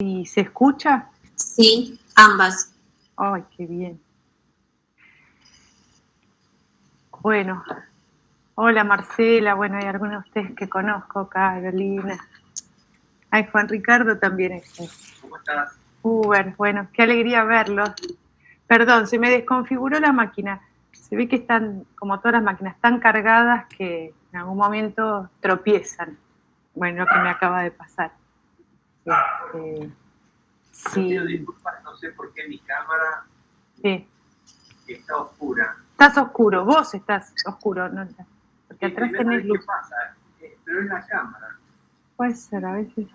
¿Y se escucha? Sí, ambas. Ay, qué bien. Bueno, hola Marcela, bueno, hay algunos de ustedes que conozco, Carolina. Ay, Juan Ricardo también está. ¿Cómo estás? Bueno, qué alegría verlos. Perdón, se me desconfiguró la máquina. Se ve que están, como todas las máquinas, tan cargadas que en algún momento tropiezan. Bueno, lo que me acaba de pasar. Sí. Pido disculpas, no sé por qué mi cámara está oscura. Estás oscuro, vos estás oscuro, ¿no? Porque atrás tenés luz. ¿Qué pasa? Pero es la cámara. Puede ser, a veces.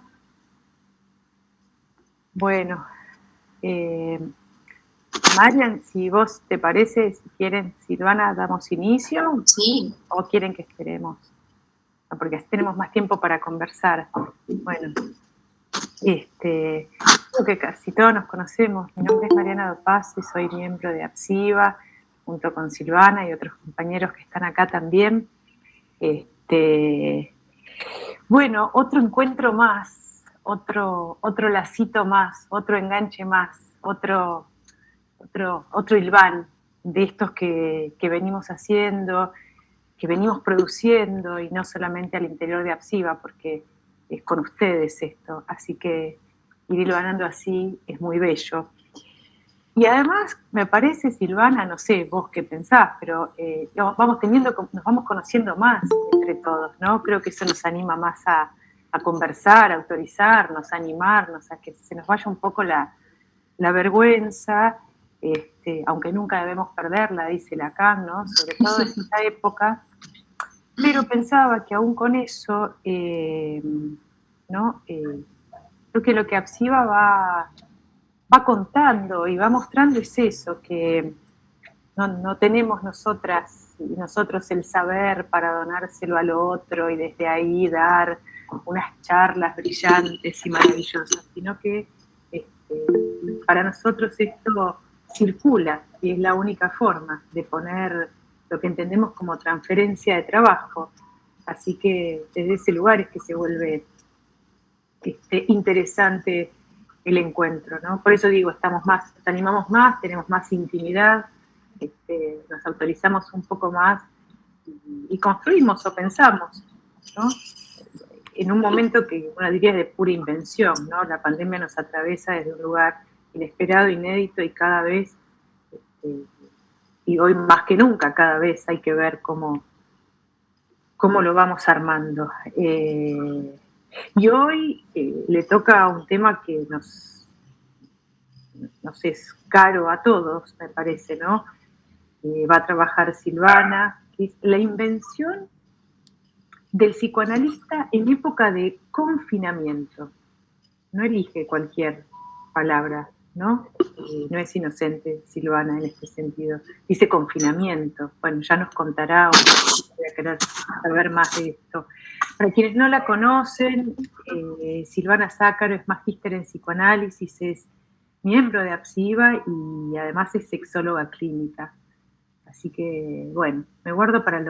Bueno, Marian, si vos te parece, si quieren, Silvana, damos inicio. Sí. ¿O quieren que esperemos? Porque así tenemos más tiempo para conversar. Bueno, creo que casi todos nos conocemos. Mi nombre es Mariana Dopaz y soy miembro de APSIVA, junto con Silvana y otros compañeros que están acá también. Bueno, otro encuentro más, otro lacito más, otro enganche más, otro hilván de estos que venimos haciendo, que venimos produciendo, y no solamente al interior de APSIVA, porque es con ustedes esto, así que ir hilvanando así es muy bello. Y además, me parece, Silvana, no sé vos qué pensás, pero nos vamos conociendo más entre todos, ¿no? Creo que eso nos anima más a conversar, a autorizarnos, a animarnos, a que se nos vaya un poco la vergüenza, aunque nunca debemos perderla, dice Lacan, ¿no? Sobre todo en esta época. Pero pensaba que aún con eso, ¿no? Creo que lo que APSIVA va contando y va mostrando es eso, que no tenemos nosotras y nosotros el saber para donárselo al otro y desde ahí dar unas charlas brillantes y maravillosas, sino que para nosotros esto circula y es la única forma de poner lo que entendemos como transferencia de trabajo. Así que desde ese lugar es que se vuelve interesante el encuentro, ¿no? Por eso digo, nos animamos más, tenemos más intimidad, nos autorizamos un poco más y construimos o pensamos, ¿no? En un momento que uno diría de pura invención, ¿no? La pandemia nos atraviesa desde un lugar inesperado, inédito y cada vez, y hoy más que nunca, cada vez hay que ver cómo lo vamos armando. Y hoy le toca un tema que nos es caro a todos, me parece, ¿no? Va a trabajar Silvana, que es la invención del psicoanalista en época de confinamiento. No elige cualquier palabra, ¿no? No es inocente Silvana en este sentido. Dice confinamiento. Bueno, ya nos contará, o voy a querer saber más de esto. Para quienes no la conocen, Silvana Zácaro es magíster en psicoanálisis, es miembro de APSIVA y además es sexóloga clínica. Así que, bueno, me guardo para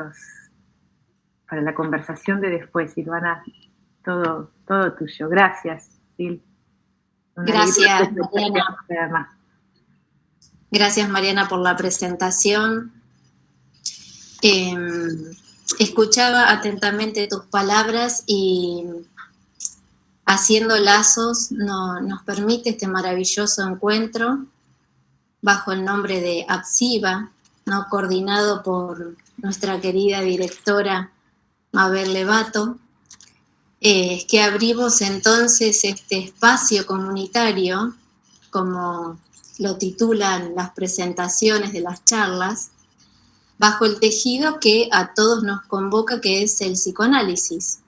la conversación de después, Silvana. Todo tuyo. Gracias, Sil. Gracias, Mariana. Gracias, Mariana, por la presentación. Escuchaba atentamente tus palabras y haciendo lazos nos permite este maravilloso encuentro bajo el nombre de APSIVA, ¿no? Coordinado por nuestra querida directora Mabel Levato, que abrimos entonces este espacio comunitario, como lo titulan las presentaciones de las charlas, bajo el tejido que a todos nos convoca, que es el psicoanálisis.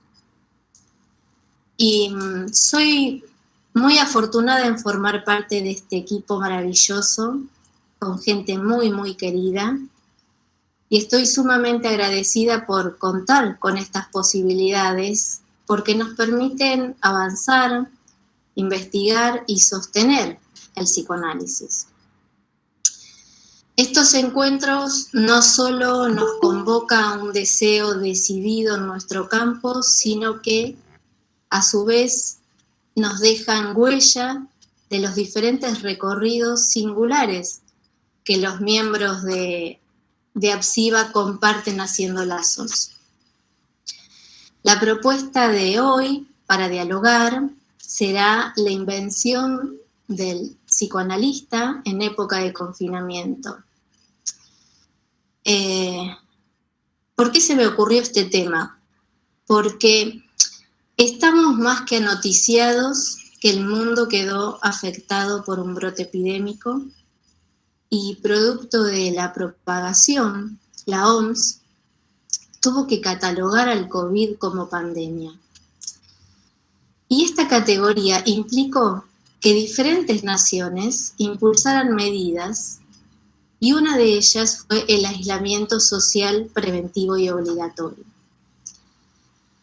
Y soy muy afortunada en formar parte de este equipo maravilloso, con gente muy, muy querida, y estoy sumamente agradecida por contar con estas posibilidades, porque nos permiten avanzar, investigar y sostener el psicoanálisis. Estos encuentros no solo nos convoca a un deseo decidido en nuestro campo, sino que, a su vez, nos dejan huella de los diferentes recorridos singulares que los miembros de APSIVA comparten haciendo lazos. La propuesta de hoy para dialogar será la invención del psicoanalista en época de confinamiento. ¿Por qué se me ocurrió este tema? Porque estamos más que noticiados que el mundo quedó afectado por un brote epidémico y producto de la propagación, la OMS tuvo que catalogar al COVID como pandemia. Y esta categoría implicó que diferentes naciones impulsaran medidas y una de ellas fue el aislamiento social preventivo y obligatorio,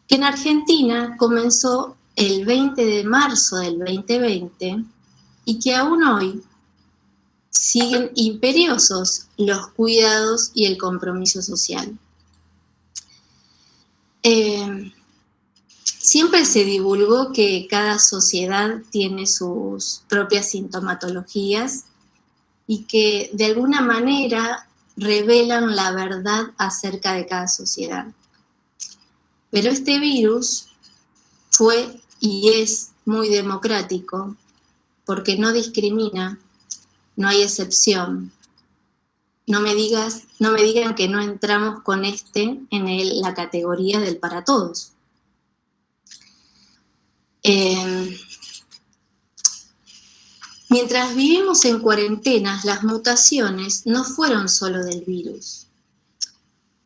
que en Argentina comenzó el 20 de marzo del 2020 y que aún hoy siguen imperiosos los cuidados y el compromiso social. Siempre se divulgó que cada sociedad tiene sus propias sintomatologías y que de alguna manera revelan la verdad acerca de cada sociedad. Pero este virus fue y es muy democrático porque no discrimina, no hay excepción. No me digan que no entramos con en la categoría del para todos. Mientras vivimos en cuarentenas, las mutaciones no fueron solo del virus.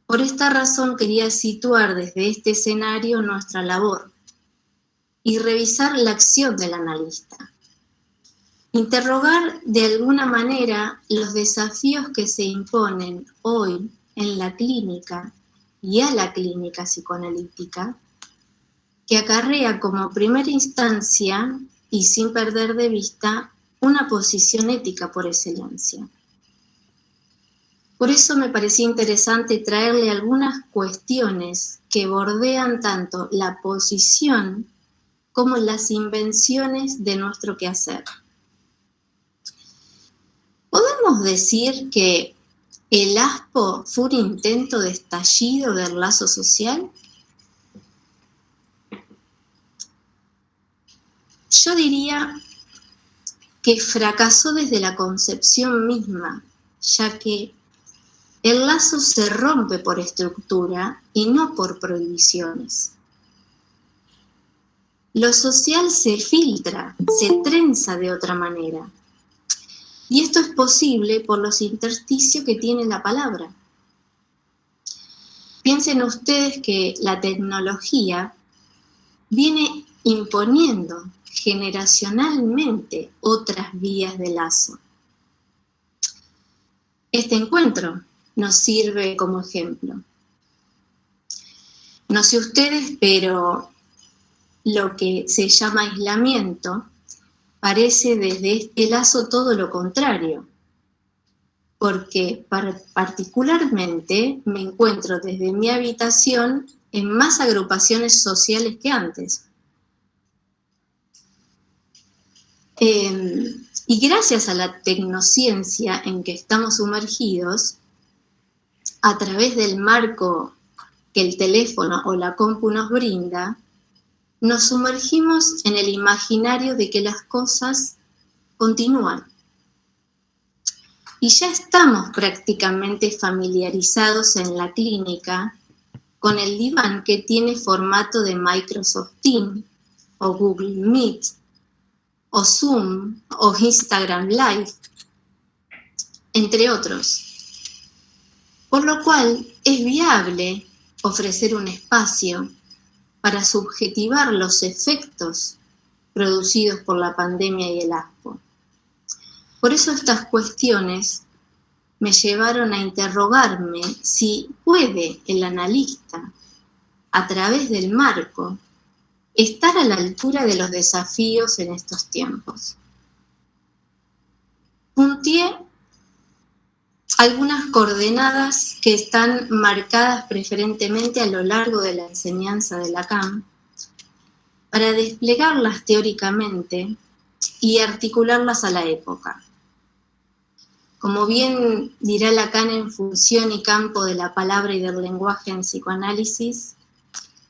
Por esta razón quería situar desde este escenario nuestra labor y revisar la acción del analista. Interrogar de alguna manera los desafíos que se imponen hoy en la clínica y a la clínica psicoanalítica, que acarrea como primera instancia y sin perder de vista una posición ética por excelencia. Por eso me parecía interesante traerle algunas cuestiones que bordean tanto la posición como las invenciones de nuestro quehacer. ¿Podemos decir que el ASPO fue un intento de estallido del lazo social? Yo diría que fracasó desde la concepción misma, ya que el lazo se rompe por estructura y no por prohibiciones. Lo social se filtra, se trenza de otra manera. Y esto es posible por los intersticios que tiene la palabra. Piensen ustedes que la tecnología viene imponiendo generacionalmente otras vías de lazo. Este encuentro nos sirve como ejemplo. No sé ustedes, pero lo que se llama aislamiento parece desde este lazo todo lo contrario, porque particularmente me encuentro desde mi habitación en más agrupaciones sociales que antes. Y gracias a la tecnociencia en que estamos sumergidos, a través del marco que el teléfono o la compu nos brinda, nos sumergimos en el imaginario de que las cosas continúan. Y ya estamos prácticamente familiarizados en la clínica con el diván que tiene formato de Microsoft Teams o Google Meet o Zoom o Instagram Live, entre otros. Por lo cual es viable ofrecer un espacio para subjetivar los efectos producidos por la pandemia y el ASPO. Por eso estas cuestiones me llevaron a interrogarme si puede el analista, a través del marco, estar a la altura de los desafíos en estos tiempos. Punteé algunas coordenadas que están marcadas preferentemente a lo largo de la enseñanza de Lacan para desplegarlas teóricamente y articularlas a la época. Como bien dirá Lacan en Función y campo de la palabra y del lenguaje en psicoanálisis,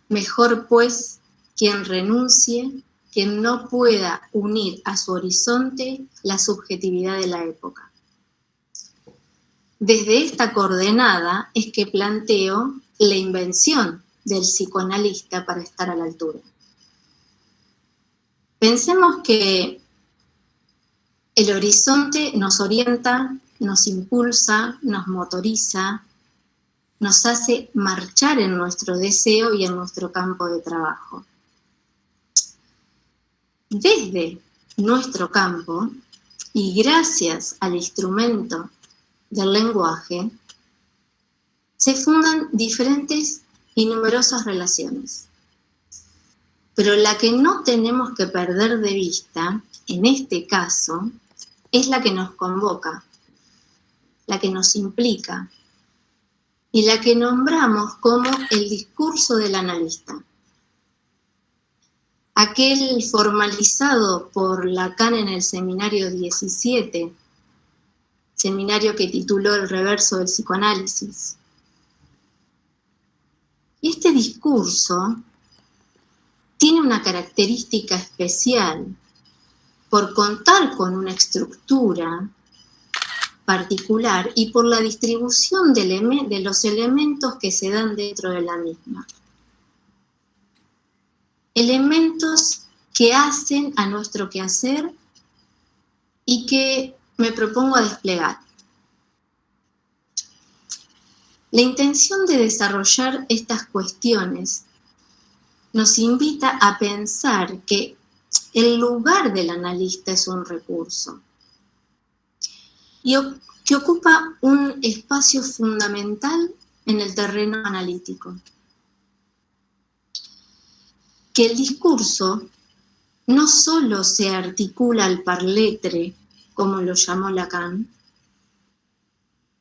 mejor pues quien renuncie, quien no pueda unir a su horizonte la subjetividad de la época. Desde esta coordenada es que planteo la invención del psicoanalista para estar a la altura. Pensemos que el horizonte nos orienta, nos impulsa, nos motoriza, nos hace marchar en nuestro deseo y en nuestro campo de trabajo. Desde nuestro campo, y gracias al instrumento del lenguaje, se fundan diferentes y numerosas relaciones. Pero la que no tenemos que perder de vista, en este caso, es la que nos convoca, la que nos implica, y la que nombramos como el discurso del analista. Aquel formalizado por Lacan en el seminario 17, seminario que tituló El reverso del psicoanálisis. Y este discurso tiene una característica especial por contar con una estructura particular y por la distribución de los elementos que se dan dentro de la misma. Elementos que hacen a nuestro quehacer y que me propongo a desplegar. La intención de desarrollar estas cuestiones nos invita a pensar que el lugar del analista es un recurso y que ocupa un espacio fundamental en el terreno analítico. Que el discurso no solo se articula al parletre, como lo llamó Lacan,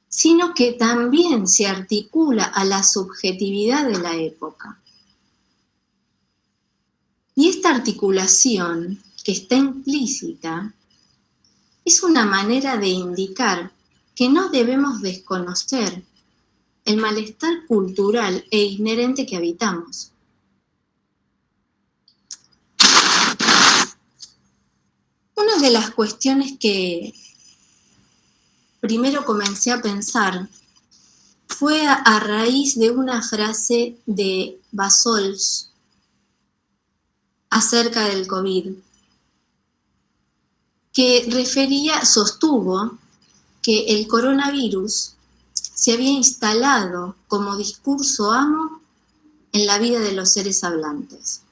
sino que también se articula a la subjetividad de la época. Y esta articulación, que está implícita, es una manera de indicar que no debemos desconocer el malestar cultural e inherente que habitamos. Una de las cuestiones que primero comencé a pensar fue a raíz de una frase de Bassols acerca del COVID, que sostuvo que el coronavirus se había instalado como discurso amo en la vida de los seres hablantes.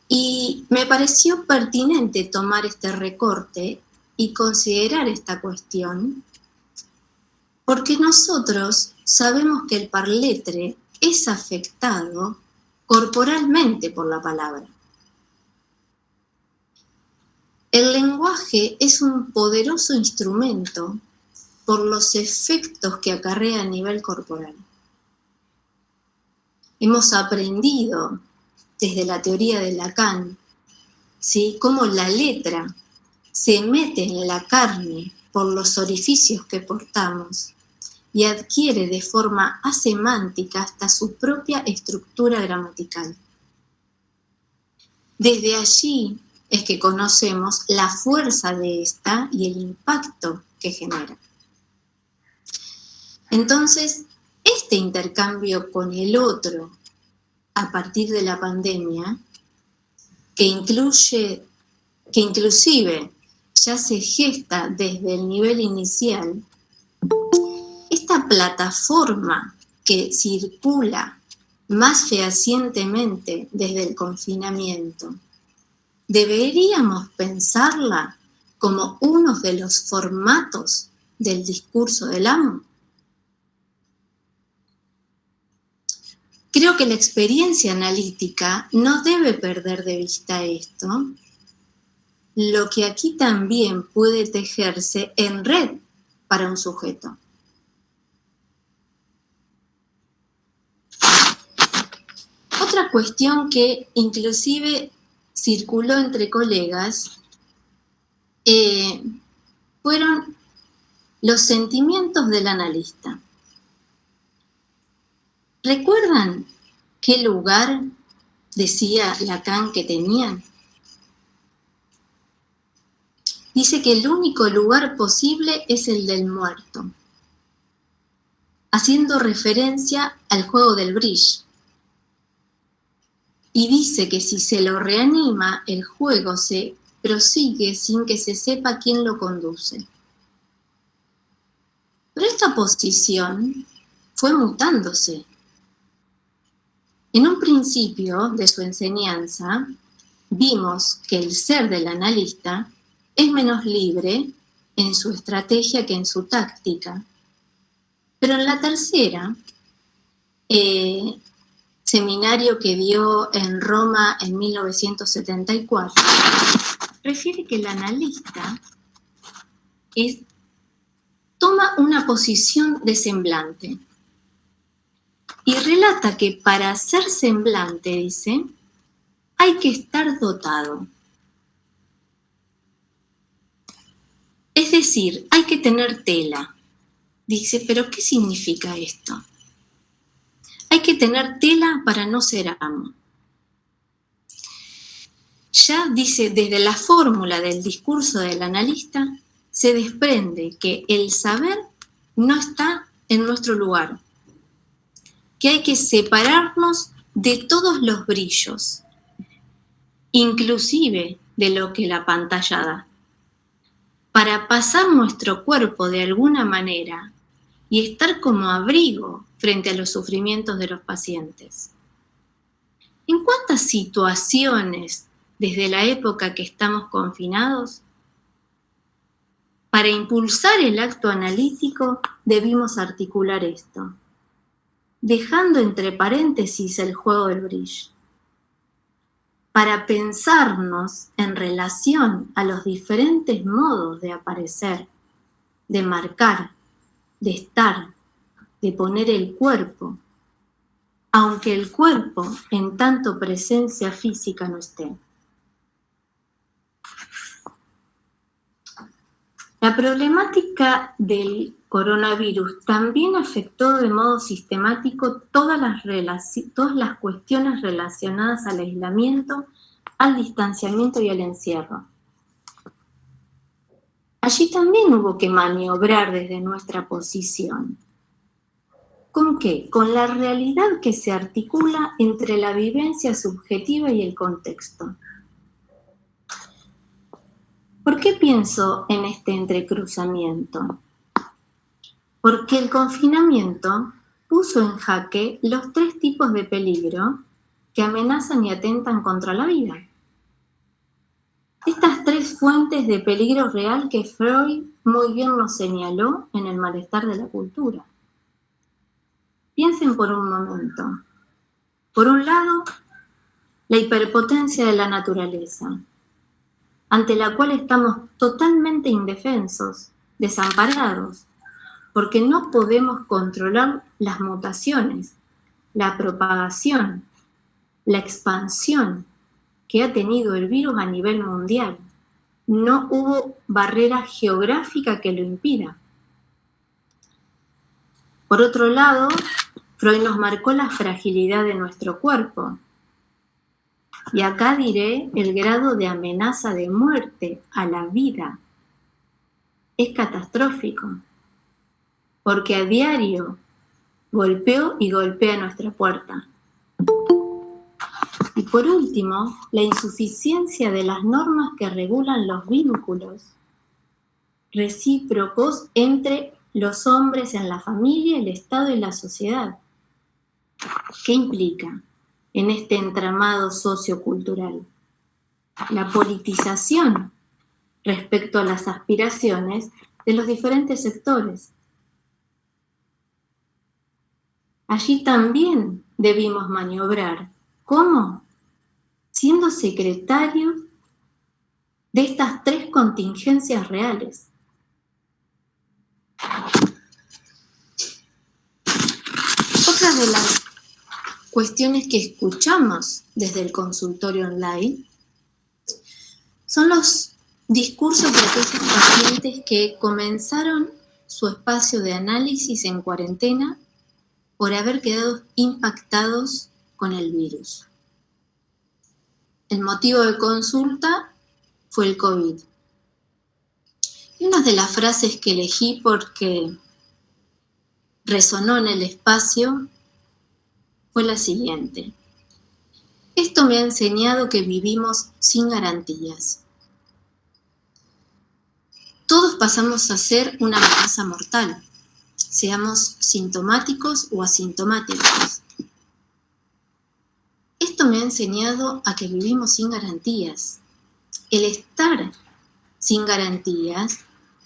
Y me pareció pertinente tomar este recorte y considerar esta cuestión, porque nosotros sabemos que el parletre es afectado corporalmente por la palabra. El lenguaje es un poderoso instrumento por los efectos que acarrea a nivel corporal. Hemos aprendido desde la teoría de Lacan, ¿sí?, cómo la letra se mete en la carne por los orificios que portamos y adquiere de forma asemántica hasta su propia estructura gramatical. Desde allí es que conocemos la fuerza de esta y el impacto que genera. Entonces, este intercambio con el otro a partir de la pandemia, que inclusive ya se gesta desde el nivel inicial, esta plataforma que circula más fehacientemente desde el confinamiento, deberíamos pensarla como uno de los formatos del discurso del amo. Creo que la experiencia analítica no debe perder de vista esto, lo que aquí también puede tejerse en red para un sujeto. Otra cuestión que inclusive circuló entre colegas fueron los sentimientos del analista. ¿Recuerdan qué lugar decía Lacan que tenían? Dice que el único lugar posible es el del muerto, haciendo referencia al juego del bridge. Y dice que si se lo reanima, el juego se prosigue sin que se sepa quién lo conduce. Pero esta posición fue mutándose. En un principio de su enseñanza, vimos que el ser del analista es menos libre en su estrategia que en su táctica. Pero en la tercera, seminario que dio en Roma en 1974, refiere que el analista toma una posición de semblante y relata que para ser semblante, dice, hay que estar dotado. Es decir, hay que tener tela. Dice, ¿pero qué significa esto? Hay que tener tela para no ser amo. Ya dice, desde la fórmula del discurso del analista, se desprende que el saber no está en nuestro lugar, que hay que separarnos de todos los brillos, inclusive de lo que la pantalla da, para pasar nuestro cuerpo de alguna manera y estar como abrigo frente a los sufrimientos de los pacientes. ¿En cuántas situaciones, desde la época que estamos confinados, para impulsar el acto analítico debimos articular esto, dejando entre paréntesis el juego del bridge, para pensarnos en relación a los diferentes modos de aparecer, de marcar, de estar, de poner el cuerpo, aunque el cuerpo en tanto presencia física no esté. La problemática del coronavirus también afectó de modo sistemático todas las cuestiones relacionadas al aislamiento, al distanciamiento y al encierro. Allí también hubo que maniobrar desde nuestra posición. ¿Con qué? Con la realidad que se articula entre la vivencia subjetiva y el contexto. ¿Por qué pienso en este entrecruzamiento? Porque el confinamiento puso en jaque los 3 tipos de peligro que amenazan y atentan contra la vida. Estas 3 fuentes de peligro real que Freud muy bien nos señaló en El malestar de la cultura. Piensen por un momento. Por un lado, la hiperpotencia de la naturaleza, ante la cual estamos totalmente indefensos, desamparados, porque no podemos controlar las mutaciones, la propagación, la expansión que ha tenido el virus a nivel mundial. No hubo barrera geográfica que lo impida. Por otro lado, Freud nos marcó la fragilidad de nuestro cuerpo. Y acá diré el grado de amenaza de muerte a la vida. Es catastrófico, porque a diario golpeó y golpea nuestra puerta. Y por último, la insuficiencia de las normas que regulan los vínculos recíprocos entre los hombres en la familia, el Estado y la sociedad. ¿Qué implica en este entramado sociocultural? La politización respecto a las aspiraciones de los diferentes sectores. Allí también debimos maniobrar. ¿Cómo? Siendo secretarios de estas 3 contingencias reales. Otra de las cuestiones que escuchamos desde el consultorio online son los discursos de aquellos pacientes que comenzaron su espacio de análisis en cuarentena por haber quedado impactados con el virus. El motivo de consulta fue el COVID. Y una de las frases que elegí porque resonó en el espacio fue la siguiente: esto me ha enseñado que vivimos sin garantías. Todos pasamos a ser una amenaza mortal, seamos sintomáticos o asintomáticos. Esto me ha enseñado a que vivimos sin garantías. El estar sin garantías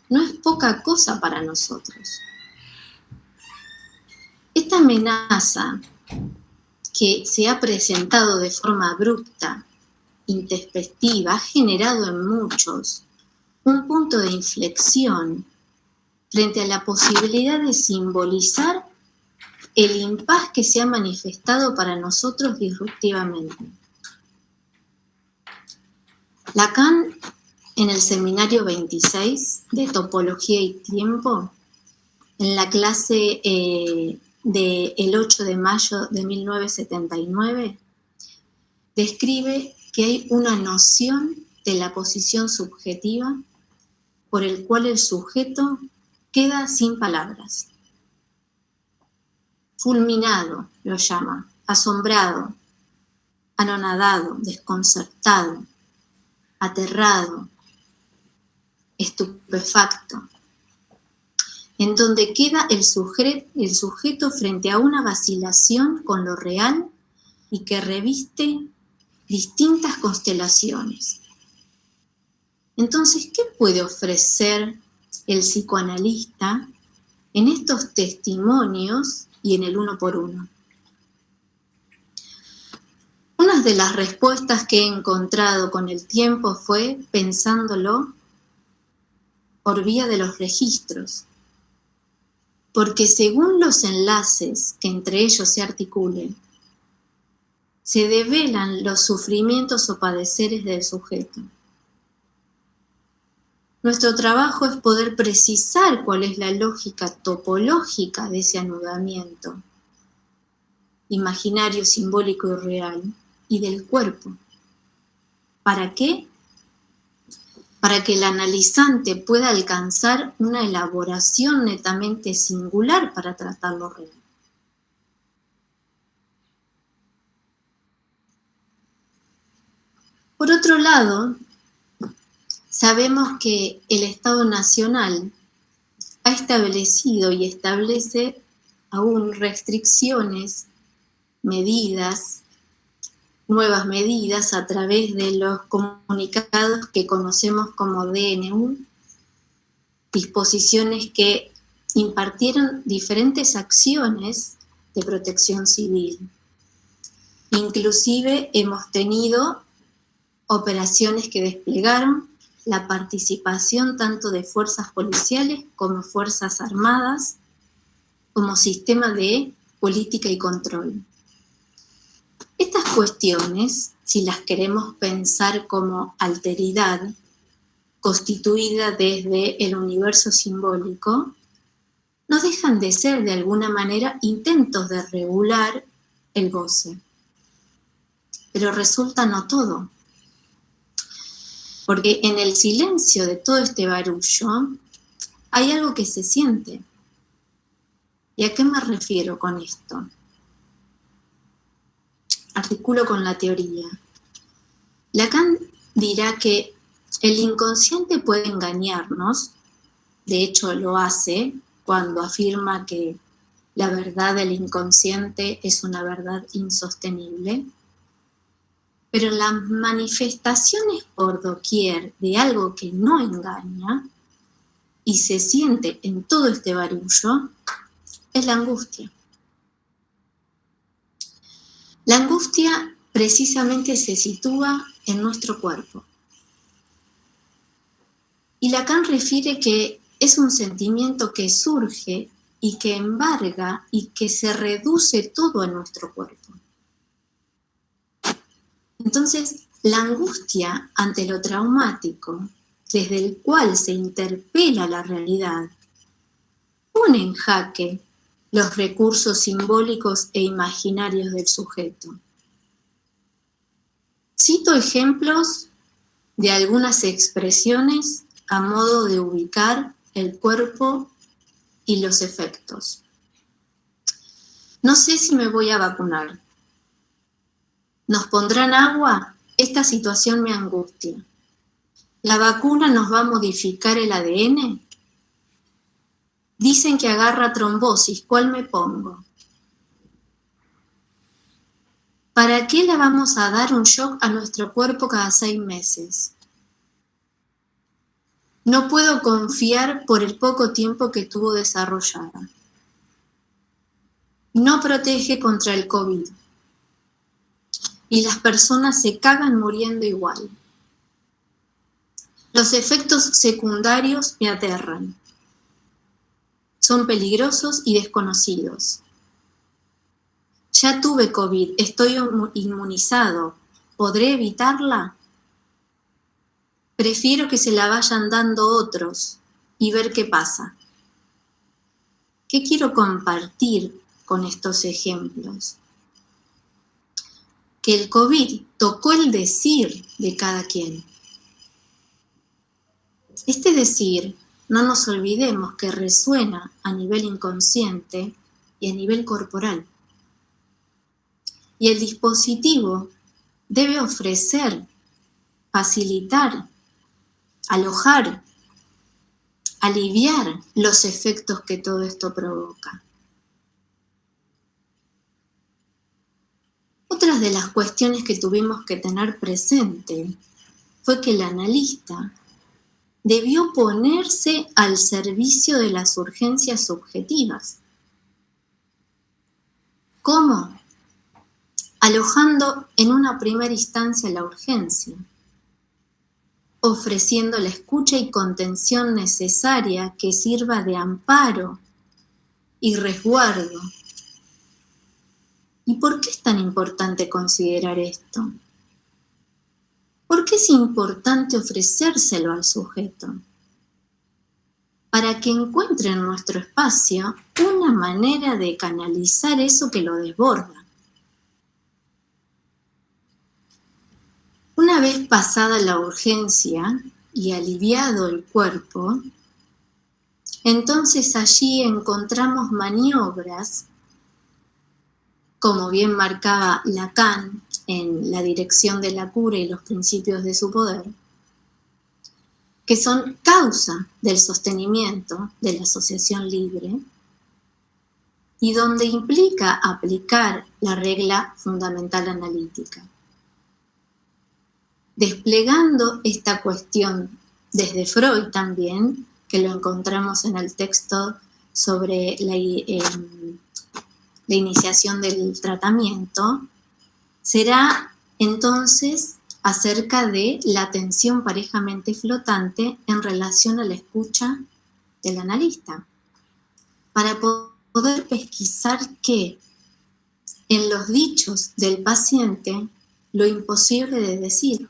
no es poca cosa para nosotros. Esta amenaza que se ha presentado de forma abrupta, intempestiva, ha generado en muchos un punto de inflexión frente a la posibilidad de simbolizar el impas que se ha manifestado para nosotros disruptivamente. Lacan, en el seminario 26 de Topología y Tiempo, en la clase del 8 de mayo de 1979, describe que hay una noción de la posición subjetiva por el cual el sujeto queda sin palabras. Fulminado, lo llama, asombrado, anonadado, desconcertado, aterrado, estupefacto, en donde queda el sujeto frente a una vacilación con lo real y que reviste distintas constelaciones. Entonces, ¿qué puede ofrecer el psicoanalista en estos testimonios y en el uno por uno? Una de las respuestas que he encontrado con el tiempo fue pensándolo por vía de los registros, porque según los enlaces que entre ellos se articulen, se develan los sufrimientos o padeceres del sujeto. Nuestro trabajo es poder precisar cuál es la lógica topológica de ese anudamiento imaginario, simbólico y real, y del cuerpo. ¿Para qué? Para que el analizante pueda alcanzar una elaboración netamente singular para tratar lo real. Por otro lado, sabemos que el Estado Nacional ha establecido y establece aún restricciones, medidas, nuevas medidas a través de los comunicados que conocemos como DNU, disposiciones que impartieron diferentes acciones de protección civil. Inclusive hemos tenido operaciones que desplegaron la participación tanto de fuerzas policiales como fuerzas armadas, como sistema de política y control. Estas cuestiones, si las queremos pensar como alteridad, constituida desde el universo simbólico, no dejan de ser de alguna manera intentos de regular el goce. Pero resulta no todo. Porque en el silencio de todo este barullo hay algo que se siente. ¿Y a qué me refiero con esto? Articulo con la teoría. Lacan dirá que el inconsciente puede engañarnos, de hecho lo hace cuando afirma que la verdad del inconsciente es una verdad insostenible, pero las manifestaciones por doquier de algo que no engaña y se siente en todo este barullo es la angustia. La angustia precisamente se sitúa en nuestro cuerpo. Y Lacan refiere que es un sentimiento que surge y que embarga y que se reduce todo a nuestro cuerpo. Entonces, la angustia ante lo traumático, desde el cual se interpela la realidad, pone en jaque los recursos simbólicos e imaginarios del sujeto. Cito ejemplos de algunas expresiones a modo de ubicar el cuerpo y los efectos. No sé si me voy a vacunar. ¿Nos pondrán agua? Esta situación me angustia. ¿La vacuna nos va a modificar el ADN? Dicen que agarra trombosis, ¿cuál me pongo? ¿Para qué le vamos a dar un shock a nuestro cuerpo cada 6 meses? No puedo confiar por el poco tiempo que tuvo desarrollada. No protege contra el COVID. Y las personas se cagan muriendo igual. Los efectos secundarios me aterran. Son peligrosos y desconocidos. Ya tuve COVID, estoy inmunizado. ¿Podré evitarla? Prefiero que se la vayan dando otros y ver qué pasa. ¿Qué quiero compartir con estos ejemplos? Que el COVID tocó el decir de cada quien. Este decir, no nos olvidemos que resuena a nivel inconsciente y a nivel corporal. Y el dispositivo debe ofrecer, facilitar, alojar, aliviar los efectos que todo esto provoca. Otra de las cuestiones que tuvimos que tener presente fue que el analista debió ponerse al servicio de las urgencias subjetivas. ¿Cómo? Alojando en una primera instancia la urgencia, ofreciendo la escucha y contención necesaria que sirva de amparo y resguardo. ¿Y por qué es tan importante considerar esto? ¿Por qué es importante ofrecérselo al sujeto? Para que encuentre en nuestro espacio una manera de canalizar eso que lo desborda. Una vez pasada la urgencia y aliviado el cuerpo, entonces allí encontramos maniobras, como bien marcaba Lacan en La dirección de la cura y los principios de su poder, que son causa del sostenimiento de la asociación libre y donde implica aplicar la regla fundamental analítica. Desplegando esta cuestión desde Freud también, que lo encontramos en el texto sobre la iniciación del tratamiento, será entonces acerca de la atención parejamente flotante en relación a la escucha del analista, para poder pesquisar que en los dichos del paciente lo imposible de decir.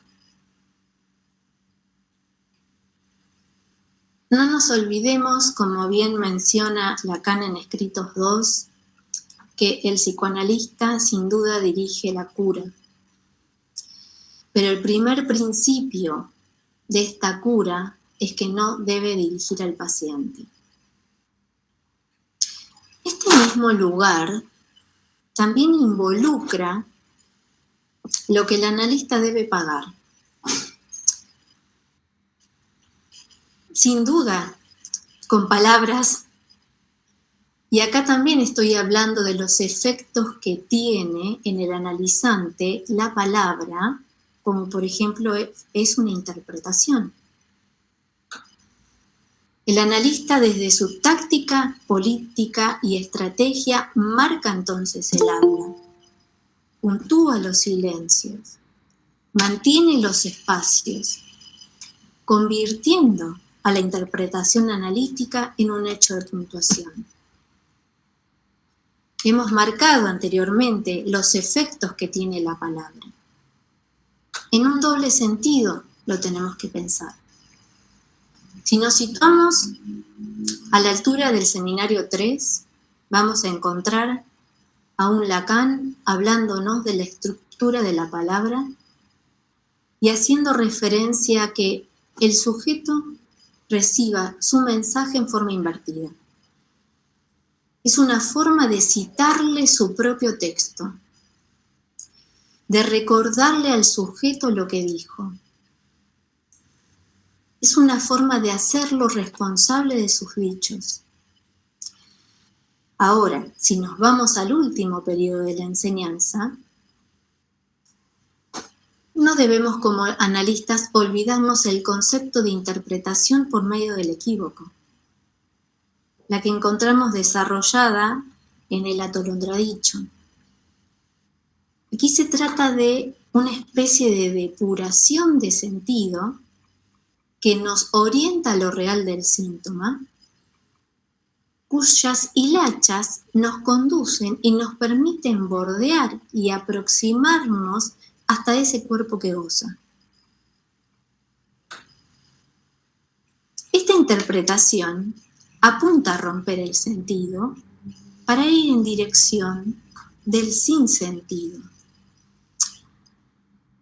No nos olvidemos, como bien menciona Lacan en Escritos 2, que el psicoanalista sin duda dirige la cura. Pero el primer principio de esta cura es que no debe dirigir al paciente. Este mismo lugar también involucra lo que el analista debe pagar. Sin duda, con palabras, y acá también estoy hablando de los efectos que tiene en el analizante la palabra, como por ejemplo es una interpretación. El analista desde su táctica, política y estrategia marca entonces el habla, puntúa los silencios, mantiene los espacios, convirtiendo a la interpretación analítica en un hecho de puntuación. Hemos marcado anteriormente los efectos que tiene la palabra. en un doble sentido lo tenemos que pensar. Si nos situamos a la altura del seminario 3, vamos a encontrar a un Lacan hablándonos de la estructura de la palabra y haciendo referencia a que el sujeto reciba su mensaje en forma invertida. Es una forma de citarle su propio texto, de recordarle al sujeto lo que dijo. Es una forma de hacerlo responsable de sus dichos. Ahora, si nos vamos al último periodo de la enseñanza, no debemos como analistas olvidarnos el concepto de interpretación por medio del equívoco, la que encontramos desarrollada en el atolondradicho. Aquí se trata de una especie de depuración de sentido que nos orienta a lo real del síntoma, cuyas hilachas nos conducen y nos permiten bordear y aproximarnos hasta ese cuerpo que goza. Esta interpretación apunta a romper el sentido para ir en dirección del sinsentido.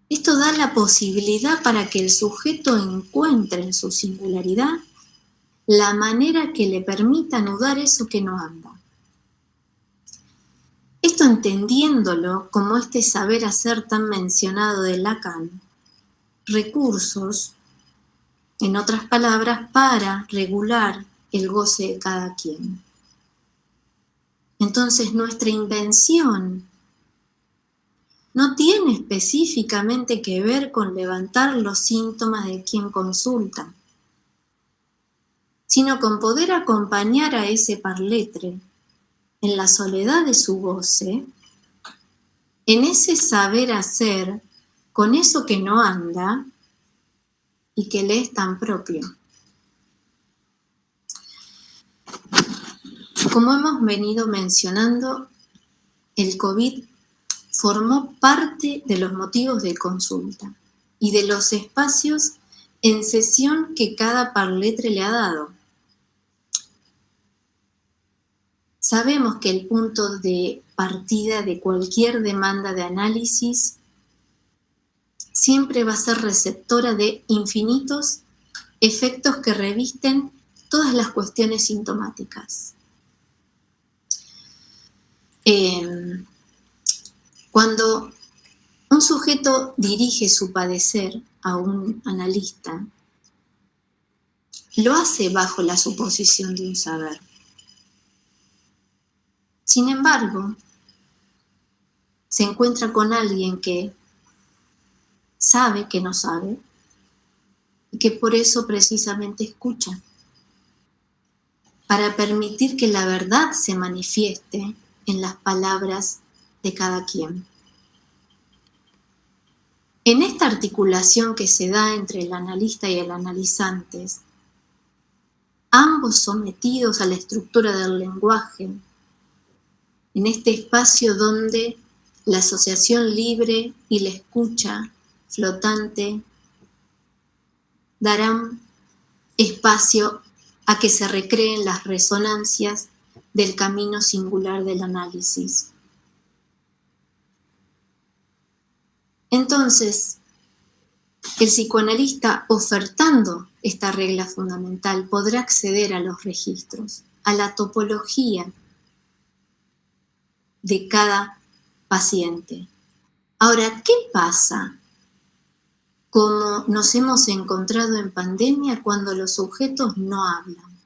Esto da la posibilidad para que el sujeto encuentre en su singularidad la manera que le permita anudar eso que no anda. Esto entendiéndolo como este saber hacer tan mencionado de Lacan, recursos, en otras palabras, para regular el goce de cada quien. Entonces nuestra invención no tiene específicamente que ver con levantar los síntomas de quien consulta, sino con poder acompañar a ese parletre en la soledad de su goce, en ese saber hacer con eso que no anda y que le es tan propio. Como hemos venido mencionando, el COVID formó parte de los motivos de consulta y de los espacios en sesión que cada parletre le ha dado. Sabemos que el punto de partida de cualquier demanda de análisis siempre va a ser receptora de infinitos efectos que revisten todas las cuestiones sintomáticas. Cuando un sujeto dirige su padecer a un analista, lo hace bajo la suposición de un saber. Sin embargo, se encuentra con alguien que sabe que no sabe y que por eso precisamente escucha, para permitir que la verdad se manifieste en las palabras de cada quien. En esta articulación que se da entre el analista y el analizante, ambos sometidos a la estructura del lenguaje, en este espacio donde la asociación libre y la escucha flotante darán espacio a que se recreen las resonancias del camino singular del análisis. Entonces, el psicoanalista, ofertando esta regla fundamental, podrá acceder a los registros, a la topología de cada paciente. Ahora, ¿qué pasa? Como nos hemos encontrado en pandemia cuando los sujetos no hablan.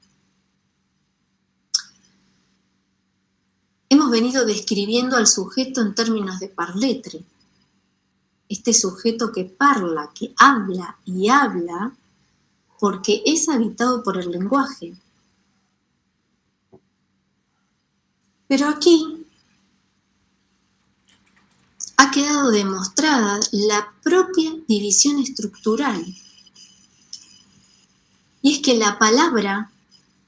Hemos venido describiendo al sujeto en términos de parletre. Este sujeto que parla, que habla y habla, porque es habitado por el lenguaje. Pero aquí ha quedado demostrada la propia división estructural. Y es que la palabra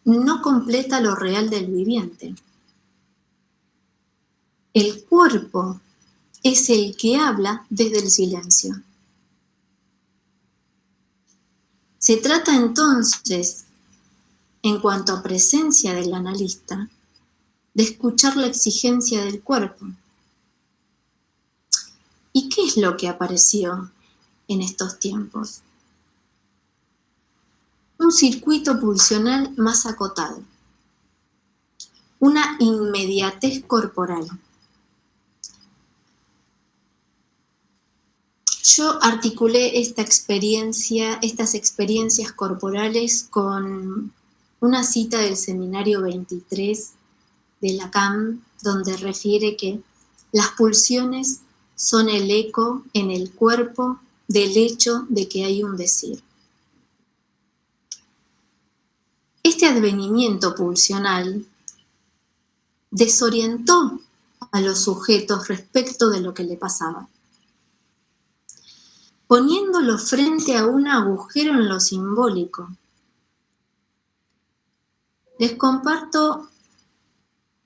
no completa lo real del viviente. El cuerpo es el que habla desde el silencio. Se trata entonces, en cuanto a presencia del analista, de escuchar la exigencia del cuerpo. ¿Y qué es lo que apareció en estos tiempos? Un circuito pulsional más acotado, una inmediatez corporal. Yo articulé estas experiencias corporales con una cita del seminario 23 de Lacan, donde refiere que las pulsiones son el eco en el cuerpo del hecho de que hay un decir. Este advenimiento pulsional desorientó a los sujetos respecto de lo que le pasaba, poniéndolo frente a un agujero en lo simbólico. Les comparto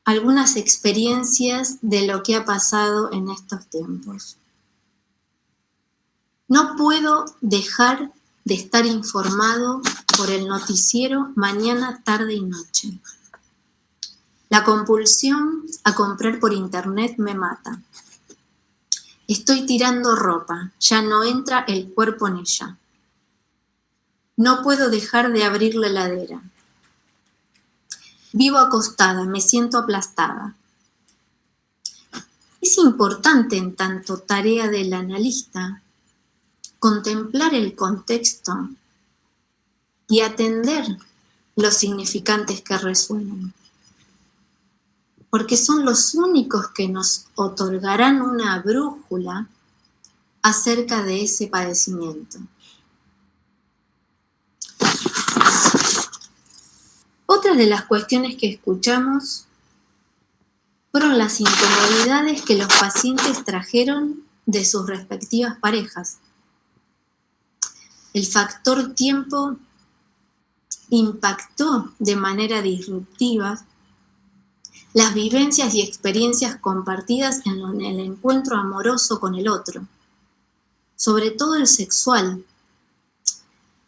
algunas experiencias de lo que ha pasado en estos tiempos. No puedo dejar de estar informado por el noticiero mañana, tarde y noche. La compulsión a comprar por internet me mata. Estoy tirando ropa, ya no entra el cuerpo en ella. No puedo dejar de abrir la heladera. Vivo acostada, me siento aplastada. Es importante, en tanto tarea del analista, contemplar el contexto y atender los significantes que resuenan, porque son los únicos que nos otorgarán una brújula acerca de ese padecimiento. Otra de las cuestiones que escuchamos fueron las incomodidades que los pacientes trajeron de sus respectivas parejas. El factor tiempo impactó de manera disruptiva las vivencias y experiencias compartidas en el encuentro amoroso con el otro, sobre todo el sexual.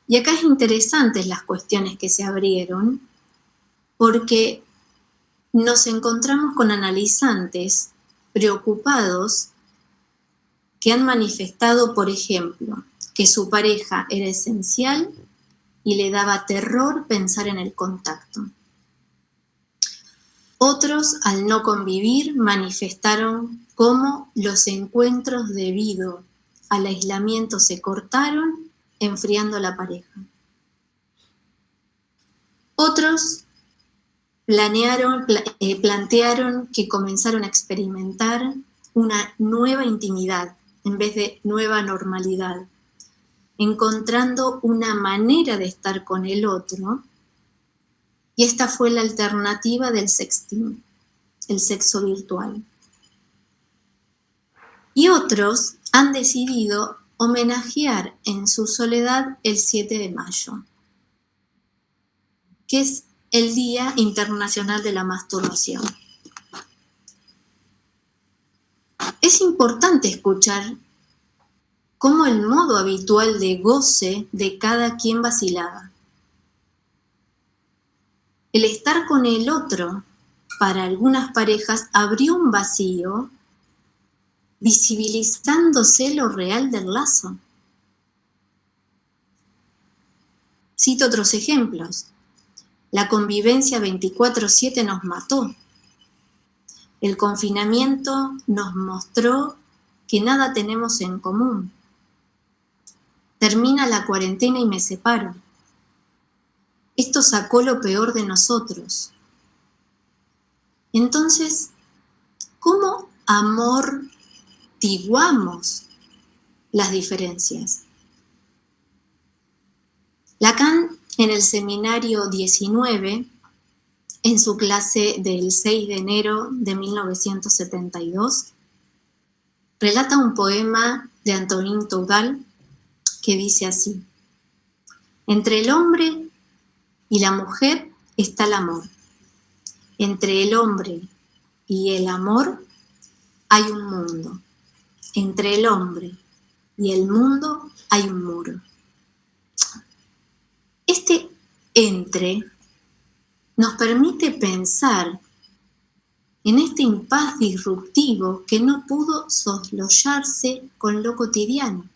Y acá es interesante las cuestiones que se abrieron, porque nos encontramos con analizantes preocupados que han manifestado, por ejemplo, que su pareja era esencial y le daba terror pensar en el contacto. Otros, al no convivir, manifestaron cómo los encuentros debido al aislamiento se cortaron, enfriando la pareja. Otros plantearon que comenzaron a experimentar una nueva intimidad en vez de nueva normalidad, encontrando una manera de estar con el otro, y esta fue la alternativa del sexting, el sexo virtual. Y otros han decidido homenajear en su soledad el 7 de mayo, que es el Día Internacional de la Masturbación. Es importante escuchar cómo el modo habitual de goce de cada quien vacilaba. El estar con el otro, para algunas parejas, abrió un vacío, visibilizándose lo real del lazo. Cito otros ejemplos. La convivencia 24/7 nos mató. El confinamiento nos mostró que nada tenemos en común. Termina la cuarentena y me separo. Esto sacó lo peor de nosotros. Entonces, ¿cómo amortiguamos las diferencias? Lacan, en el seminario 19, en su clase del 6 de enero de 1972, relata un poema de Antonin Tougal que dice así: entre el hombre y la mujer está el amor. Entre el hombre y el amor hay un mundo. Entre el hombre y el mundo hay un muro. entre nos permite pensar en este impas disruptivo que no pudo soslayarse con lo cotidiano.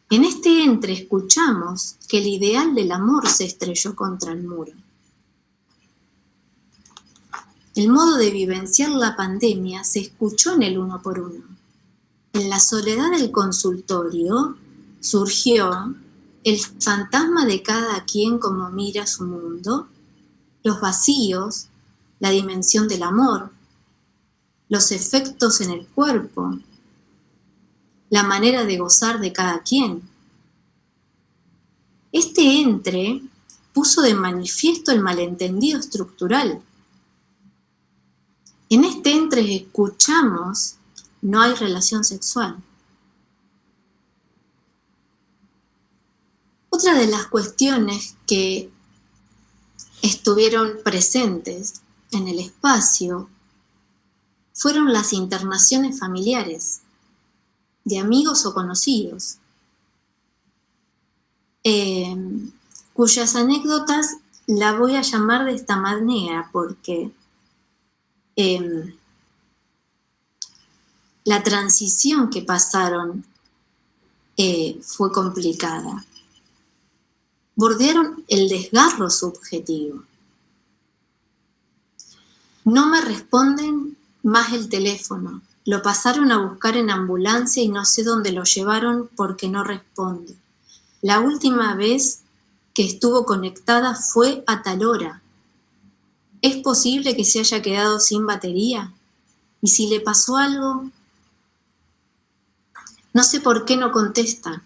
En este entre escuchamos que el ideal del amor se estrelló contra el muro. El modo de vivenciar la pandemia se escuchó en el uno por uno. En la soledad del consultorio surgió el fantasma de cada quien como mira su mundo, los vacíos, la dimensión del amor, los efectos en el cuerpo, la manera de gozar de cada quien. Este entre puso de manifiesto el malentendido estructural. En este entre escuchamos, no hay relación sexual. Otra de las cuestiones que estuvieron presentes en el espacio fueron las internaciones familiares, de amigos o conocidos, cuyas anécdotas la voy a llamar de esta manera porque la transición que pasaron fue complicada. Bordearon el desgarro subjetivo. No me responden más el teléfono. Lo pasaron a buscar en ambulancia y no sé dónde lo llevaron porque no responde. La última vez que estuvo conectada fue a tal hora. ¿Es posible que se haya quedado sin batería? ¿Y si le pasó algo? No sé por qué no contesta.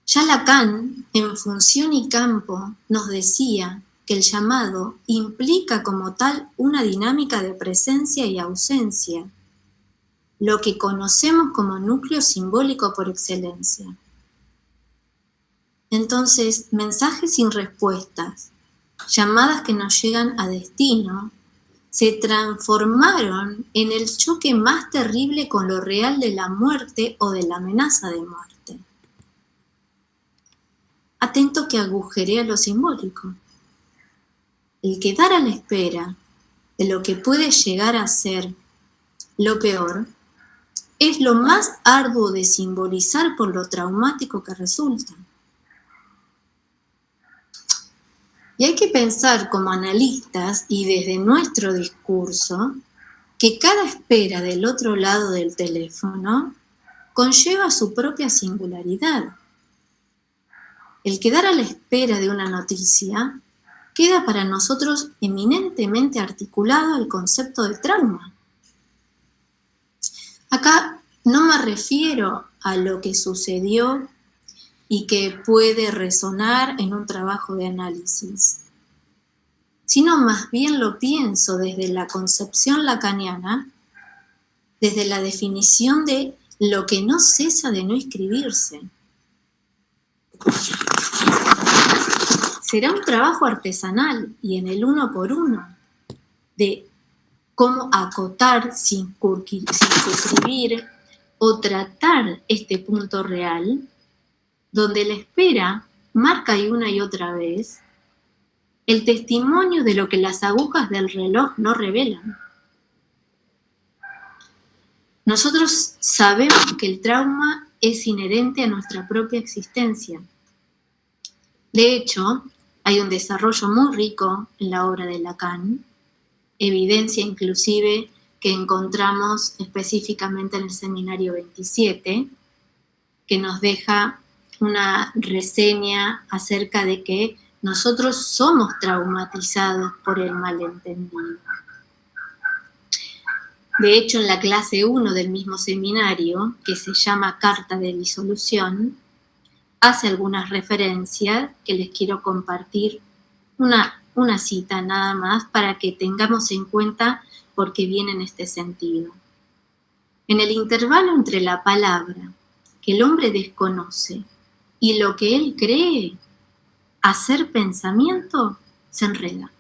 Ya Lacan, en Función y Campo, nos decía que el llamado implica como tal una dinámica de presencia y ausencia, lo que conocemos como núcleo simbólico por excelencia. Entonces, mensajes sin respuestas, llamadas que no llegan a destino, se transformaron en el choque más terrible con lo real de la muerte o de la amenaza de muerte. Atento que agujerea lo simbólico. El quedar a la espera de lo que puede llegar a ser lo peor es lo más arduo de simbolizar por lo traumático que resulta. Y hay que pensar como analistas y desde nuestro discurso que cada espera del otro lado del teléfono conlleva su propia singularidad. El quedar a la espera de una noticia queda para nosotros eminentemente articulado al concepto de trauma. Acá no me refiero a lo que sucedió y que puede resonar en un trabajo de análisis, sino más bien lo pienso desde la concepción lacaniana, desde la definición de lo que no cesa de no escribirse. Será un trabajo artesanal y en el uno por uno de cómo acotar sin circunscribir o tratar este punto real, donde la espera marca una y otra vez el testimonio de lo que las agujas del reloj no revelan. Nosotros sabemos que el trauma es inherente a nuestra propia existencia. De hecho, hay un desarrollo muy rico en la obra de Lacan, evidencia inclusive que encontramos específicamente en el seminario 27, que nos deja una reseña acerca de que nosotros somos traumatizados por el malentendido. De hecho, en la clase 1 del mismo seminario, que se llama Carta de Disolución, hace algunas referencias que les quiero compartir, una cita nada más para que tengamos en cuenta por qué viene en este sentido. En el intervalo entre la palabra que el hombre desconoce y lo que él cree, hacer pensamiento se enreda.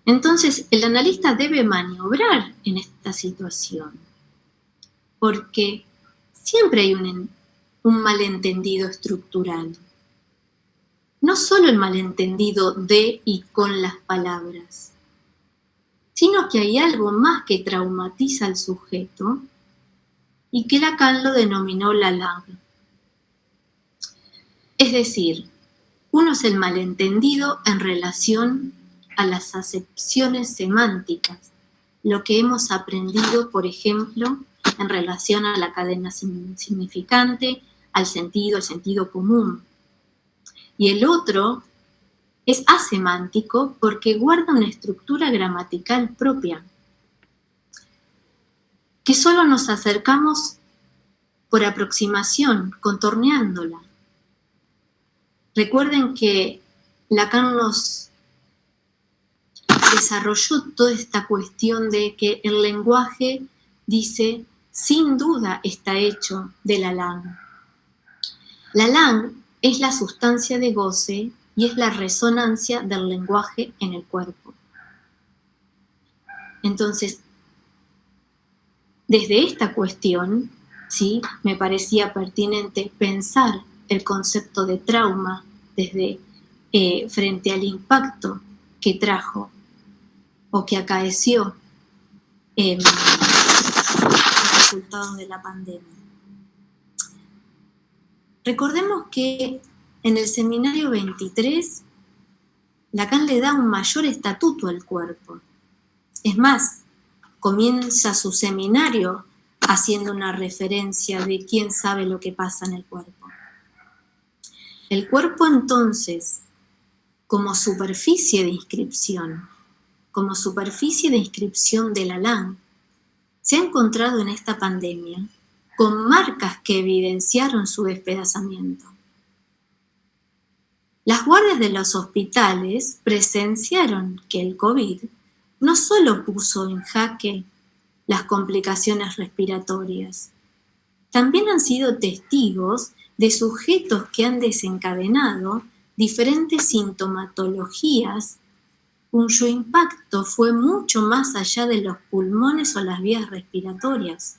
Entonces, el analista debe maniobrar en esta situación, porque siempre hay un un malentendido estructural. No solo el malentendido de y con las palabras, sino que hay algo más que traumatiza al sujeto y que Lacan lo denominó la langue. Es decir, uno es el malentendido en relación a las acepciones semánticas, lo que hemos aprendido, por ejemplo, en relación a la cadena significante, al sentido común. Y el otro es asemántico porque guarda una estructura gramatical propia, que solo nos acercamos por aproximación, contorneándola. Recuerden que Lacan nos desarrolló toda esta cuestión de que el lenguaje, dice, sin duda está hecho de la langue. La langue es la sustancia de goce y es la resonancia del lenguaje en el cuerpo. Entonces, desde esta cuestión, ¿sí?, me parecía pertinente pensar el concepto de trauma desde frente al impacto que trajo o que acaeció los resultados de la pandemia. Recordemos que en el seminario 23, Lacan le da un mayor estatuto al cuerpo. Es más, comienza su seminario haciendo una referencia de quién sabe lo que pasa en el cuerpo. El cuerpo, entonces, como superficie de inscripción de Lacan, se ha encontrado en esta pandemia con marcas que evidenciaron su despedazamiento. Las guardias de los hospitales presenciaron que el COVID no solo puso en jaque las complicaciones respiratorias, también han sido testigos de sujetos que han desencadenado diferentes sintomatologías cuyo impacto fue mucho más allá de los pulmones o las vías respiratorias.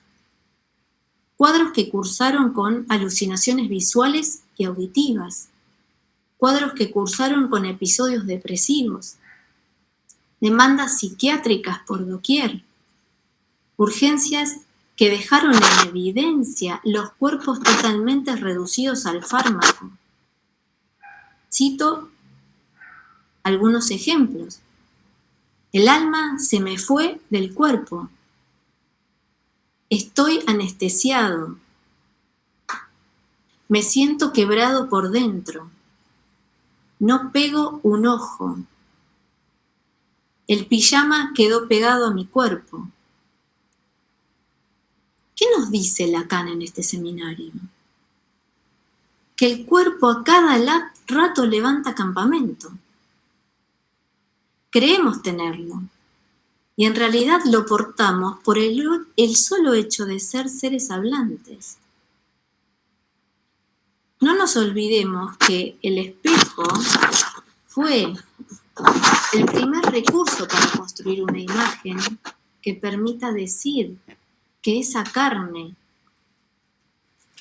Cuadros que cursaron con alucinaciones visuales y auditivas, cuadros que cursaron con episodios depresivos, demandas psiquiátricas por doquier, urgencias que dejaron en evidencia los cuerpos totalmente reducidos al fármaco. Cito algunos ejemplos. El alma se me fue del cuerpo. Estoy anestesiado. Me siento quebrado por dentro. No pego un ojo. El pijama quedó pegado a mi cuerpo. ¿Qué nos dice Lacan en este seminario? Que el cuerpo a cada rato levanta campamento. Creemos tenerlo, y en realidad lo portamos por el solo hecho de ser seres hablantes. No nos olvidemos que el espejo fue el primer recurso para construir una imagen que permita decir que esa carne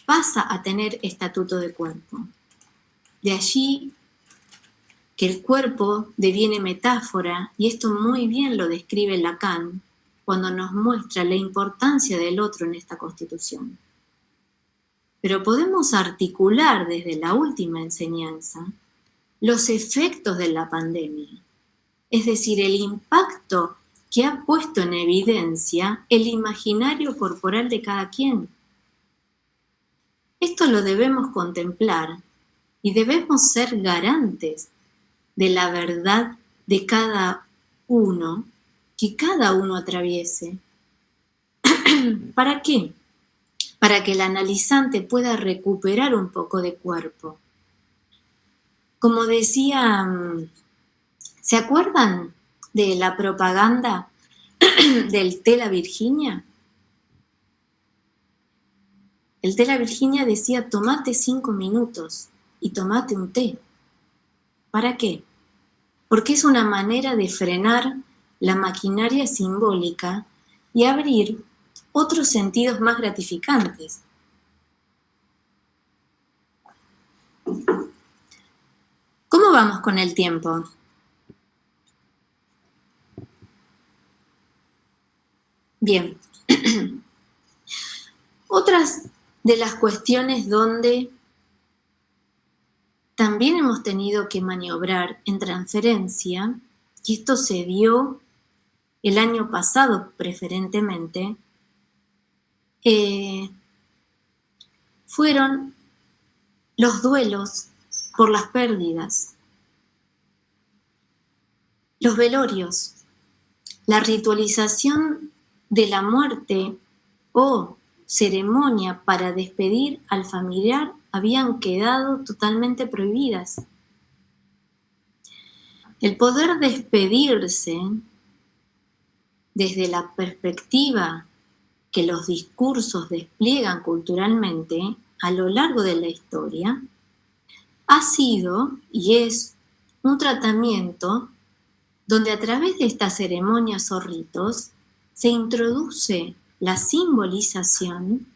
pasa a tener estatuto de cuerpo. De allí que el cuerpo deviene metáfora, y esto muy bien lo describe Lacan cuando nos muestra la importancia del otro en esta constitución. Pero podemos articular desde la última enseñanza los efectos de la pandemia, es decir, el impacto que ha puesto en evidencia el imaginario corporal de cada quien. Esto lo debemos contemplar y debemos ser garantes de la verdad de cada uno, que cada uno atraviese. ¿Para qué? Para que el analizante pueda recuperar un poco de cuerpo. Como decía, ¿se acuerdan de la propaganda del Té La Virginia? El Té La Virginia decía, tomate 5 minutos y tomate un té. ¿Para qué? Porque es una manera de frenar la maquinaria simbólica y abrir otros sentidos más gratificantes. ¿Cómo vamos con el tiempo? Bien. Otras de las cuestiones donde también hemos tenido que maniobrar en transferencia, y esto se dio el año pasado preferentemente, fueron los duelos por las pérdidas, los velorios, la ritualización de la muerte o ceremonia para despedir al familiar habían quedado totalmente prohibidas. El poder despedirse desde la perspectiva que los discursos despliegan culturalmente a lo largo de la historia ha sido y es un tratamiento donde a través de estas ceremonias o ritos se introduce la simbolización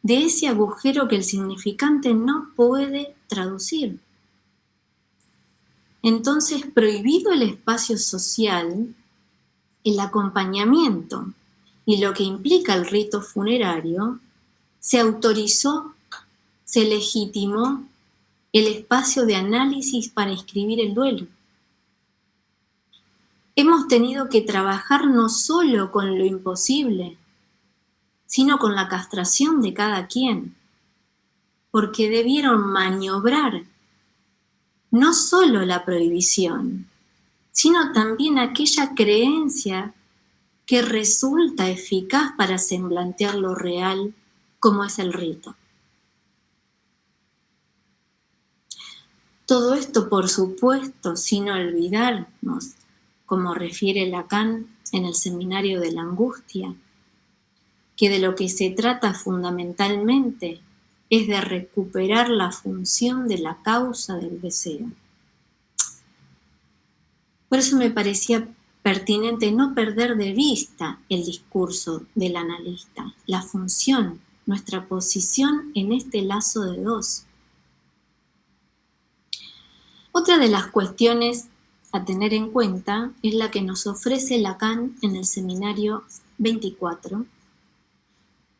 de ese agujero que el significante no puede traducir. Entonces, prohibido el espacio social, el acompañamiento y lo que implica el rito funerario, se autorizó, se legitimó el espacio de análisis para escribir el duelo. Hemos tenido que trabajar no solo con lo imposible, sino con la castración de cada quien, porque debieron maniobrar no solo la prohibición, sino también aquella creencia que resulta eficaz para semblantear lo real como es el rito. Todo esto, por supuesto, sin olvidarnos, como refiere Lacan en el Seminario de la Angustia, que de lo que se trata fundamentalmente es de recuperar la función de la causa del deseo. Por eso me parecía pertinente no perder de vista el discurso del analista, la función, nuestra posición en este lazo de dos. Otra de las cuestiones a tener en cuenta es la que nos ofrece Lacan en el Seminario 24,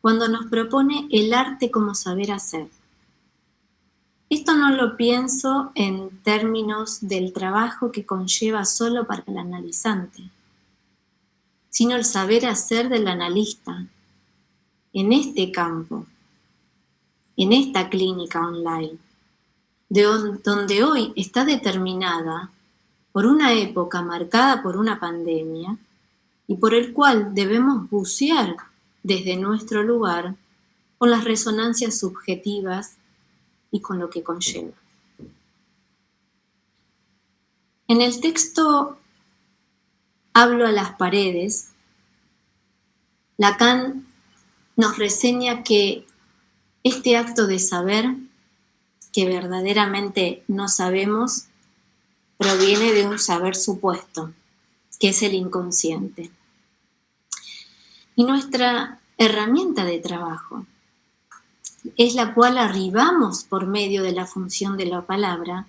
cuando nos propone el arte como saber hacer. Esto no lo pienso en términos del trabajo que conlleva solo para el analizante, sino el saber hacer del analista en este campo, en esta clínica online, donde hoy está determinada por una época marcada por una pandemia y por el cual debemos bucear desde nuestro lugar con las resonancias subjetivas y con lo que conlleva. En el texto Hablo a las paredes, Lacan nos reseña que este acto de saber, que verdaderamente no sabemos, proviene de un saber supuesto, que es el inconsciente. Y nuestra herramienta de trabajo es la cual arribamos por medio de la función de la palabra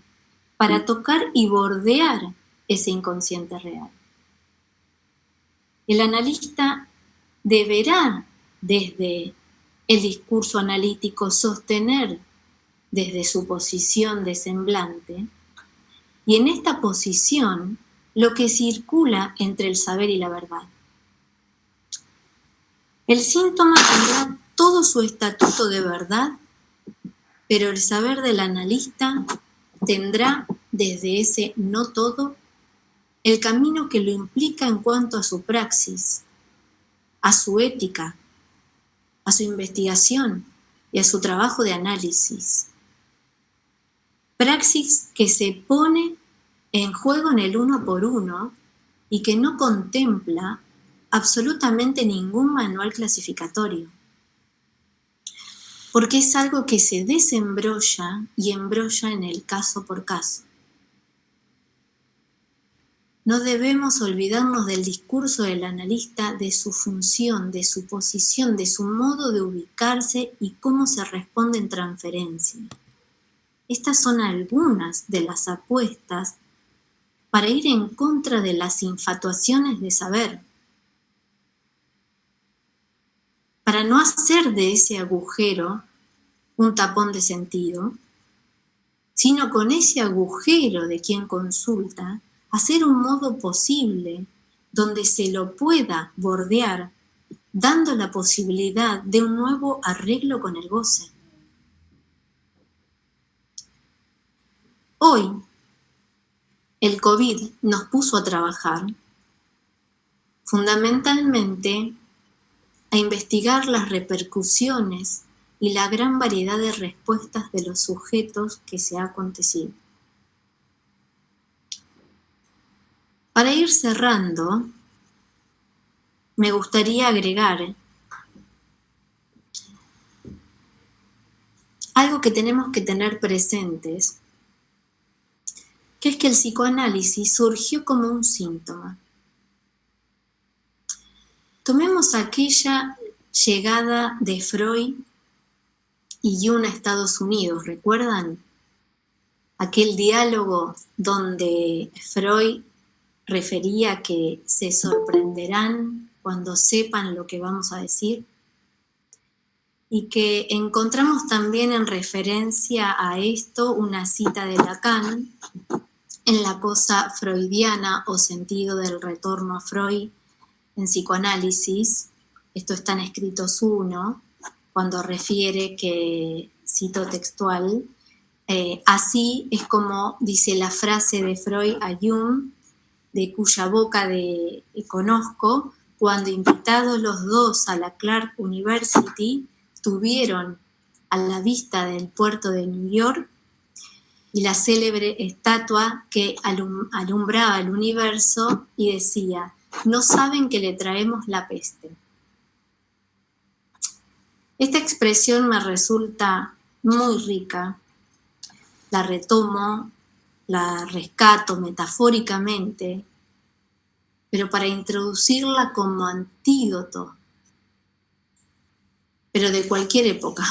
para tocar y bordear ese inconsciente real. El analista deberá, desde el discurso analítico, sostener desde su posición de semblante, y en esta posición lo que circula entre el saber y la verdad. El síntoma tendrá todo su estatuto de verdad, pero el saber del analista tendrá desde ese no todo el camino que lo implica en cuanto a su praxis, a su ética, a su investigación y a su trabajo de análisis. Praxis que se pone en juego en el uno por uno y que no contempla absolutamente ningún manual clasificatorio, porque es algo que se desembrolla y embrolla en el caso por caso. No debemos olvidarnos del discurso del analista, de su función, de su posición, de su modo de ubicarse y cómo se responde en transferencia. Estas son algunas de las apuestas para ir en contra de las infatuaciones de saber, para no hacer de ese agujero un tapón de sentido, sino con ese agujero de quien consulta, hacer un modo posible donde se lo pueda bordear, dando la posibilidad de un nuevo arreglo con el goce. Hoy, el COVID nos puso a trabajar fundamentalmente a investigar las repercusiones y la gran variedad de respuestas de los sujetos que se ha acontecido. Para ir cerrando, me gustaría agregar algo que tenemos que tener presentes, que es que el psicoanálisis surgió como un síntoma. Tomemos aquella llegada de Freud y Jung a Estados Unidos, ¿recuerdan? Aquel diálogo donde Freud refería que se sorprenderán cuando sepan lo que vamos a decir, y que encontramos también en referencia a esto una cita de Lacan en La cosa freudiana o sentido del retorno a Freud en psicoanálisis. Esto está en Escritos 1, cuando refiere que, cito textual, así es como dice la frase de Freud a Jung, de cuya boca conozco, cuando invitados los dos a la Clark University, tuvieron a la vista del puerto de New York y la célebre estatua que alumbraba el universo y decía: no saben que le traemos la peste. Esta expresión me resulta muy rica, la retomo, la rescato metafóricamente, pero para introducirla como antídoto, pero de cualquier época.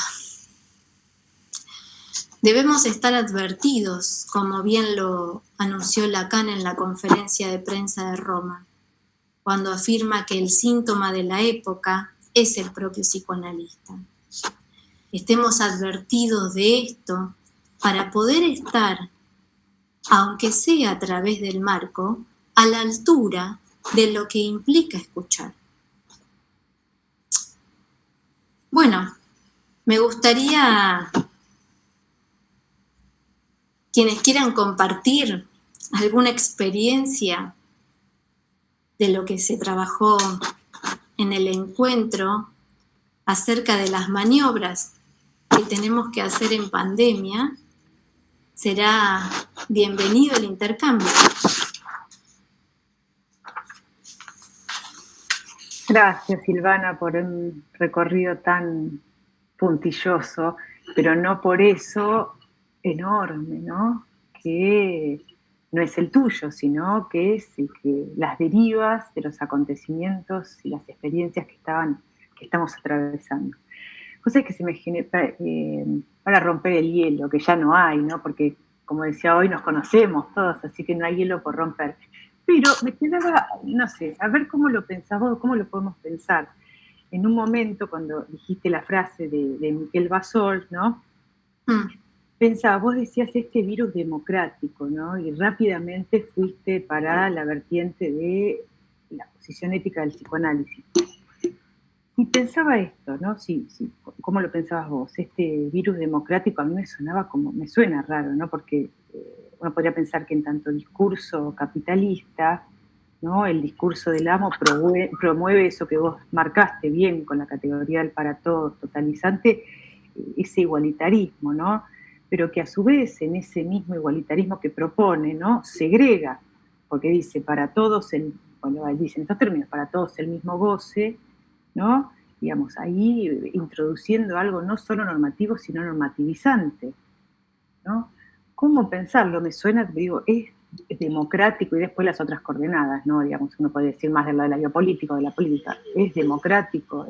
Debemos estar advertidos, como bien lo anunció Lacan en la conferencia de prensa de Roma, cuando afirma que el síntoma de la época es el propio psicoanalista. Estemos advertidos de esto para poder estar, aunque sea a través del marco, a la altura de lo que implica escuchar. Bueno, me gustaría, quienes quieran compartir alguna experiencia de lo que se trabajó en el encuentro acerca de las maniobras que tenemos que hacer en pandemia, será bienvenido el intercambio. Gracias, Silvana, por un recorrido tan puntilloso, pero no por eso enorme, ¿no? Que no es el tuyo, sino que es que las derivas de los acontecimientos y las experiencias que estamos atravesando. Cosa que se me genera para romper el hielo, que ya no hay, ¿no? Porque, como decía hoy, nos conocemos todos, así que no hay hielo por romper. Pero me quedaba, no sé, a ver cómo lo pensás vos, cómo lo podemos pensar. En un momento, cuando dijiste la frase de Miquel Basol, ¿no? Pensaba, vos decías este virus democrático, ¿no? Y rápidamente fuiste para la vertiente de la posición ética del psicoanálisis. Y pensaba esto, ¿no? Sí, ¿cómo lo pensabas vos? Este virus democrático a mí me suena raro, ¿no? Porque uno podría pensar que en tanto discurso capitalista, ¿no? El discurso del amo promueve eso que vos marcaste bien con la categoría del para todos totalizante, ese igualitarismo, ¿no? Pero que a su vez en ese mismo igualitarismo que propone, ¿no? Segrega, porque dice para todos dice en estos términos, para todos el mismo goce, ¿no? Digamos, ahí introduciendo algo no solo normativo, sino normativizante, ¿no? ¿Cómo pensarlo? Me suena, digo, es democrático y después las otras coordenadas, ¿no? Digamos, uno puede decir más de la biopolítica o de la política, es democrático,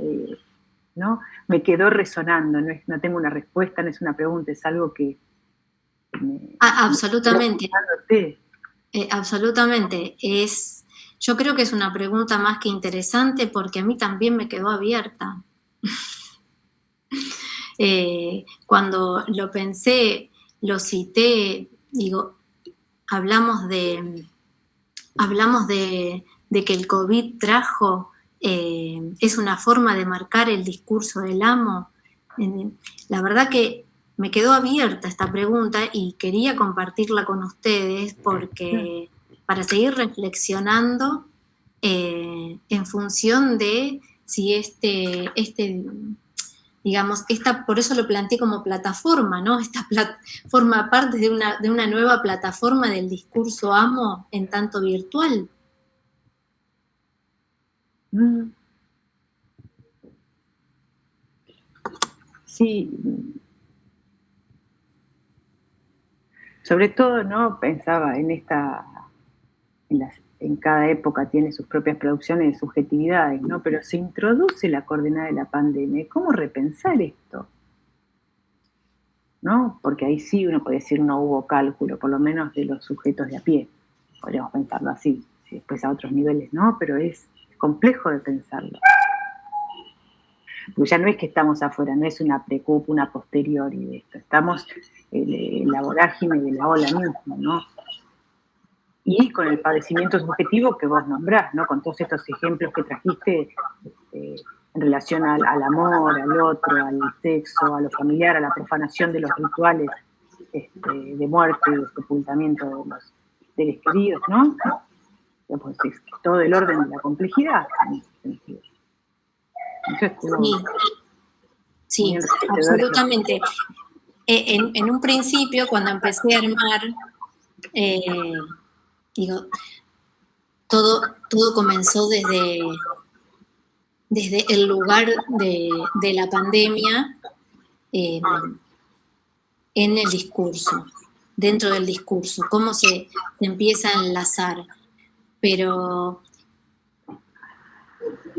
¿no? Me quedó resonando, no tengo una respuesta, no es una pregunta, es algo que Absolutamente. Absolutamente. Yo creo que es una pregunta más que interesante porque a mí también me quedó abierta. Cuando lo pensé, lo cité, digo, hablamos de que el COVID trajo, es una forma de marcar el discurso del amo. La verdad que me quedó abierta esta pregunta y quería compartirla con ustedes porque para seguir reflexionando en función de si digamos, por eso lo planteé como plataforma, ¿no? Forma parte de una nueva plataforma del discurso amo en tanto virtual. Sí. Sobre todo, ¿no? Pensaba en cada época tiene sus propias producciones de subjetividades, ¿no? Pero se introduce la coordenada de la pandemia. ¿Cómo repensar esto? ¿No? Porque ahí sí uno puede decir no hubo cálculo, por lo menos de los sujetos de a pie. Podríamos pensarlo así, si después a otros niveles no, pero es complejo de pensarlo. Porque ya no es que estamos afuera, no es una precup, una posteriori de esto. Estamos en la vorágine de la ola misma, ¿no? Y con el padecimiento subjetivo que vos nombrás, ¿no? Con todos estos ejemplos que trajiste en relación al amor, al otro, al sexo, a lo familiar, a la profanación de los rituales de muerte y de sepultamiento de los seres queridos, ¿no? Pues es todo el orden de la complejidad en ese sentido. Sí, absolutamente. En un principio, cuando empecé a armar, digo, todo comenzó desde el lugar de la pandemia en el discurso, dentro del discurso, cómo se empieza a enlazar. Pero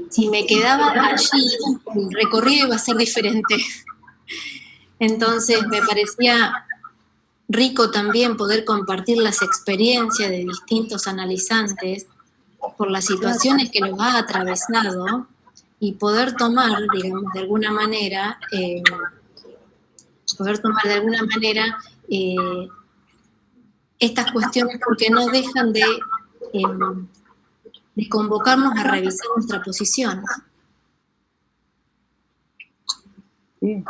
si me quedaba allí, el recorrido iba a ser diferente. Entonces me parecía rico también poder compartir las experiencias de distintos analizantes por las situaciones que los ha atravesado y poder tomar, digamos, de alguna manera, estas cuestiones porque no dejan de convocarnos a revisar nuestra posición. Sí.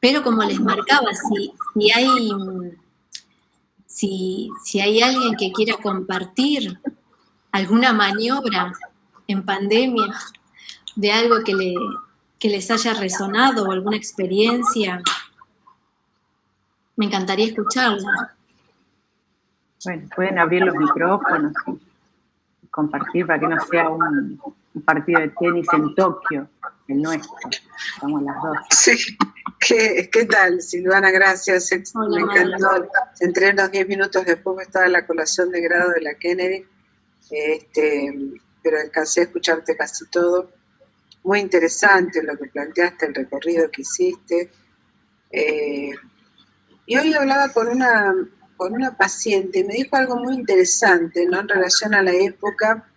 Pero como les marcaba, si hay alguien que quiera compartir alguna maniobra en pandemia de algo que les haya resonado o alguna experiencia, me encantaría escucharla. Bueno, pueden abrir los micrófonos y compartir para que no sea un partido de tenis en Tokio, el nuestro. Estamos las dos. Sí. ¿Qué tal, Silvana? Gracias. Me encantó. Entré unos 10 minutos después, estaba en la colación de grado de la Kennedy, pero alcancé a escucharte casi todo. Muy interesante lo que planteaste, el recorrido que hiciste. Y hoy hablaba con una paciente y me dijo algo muy interesante, ¿no? En relación a la época,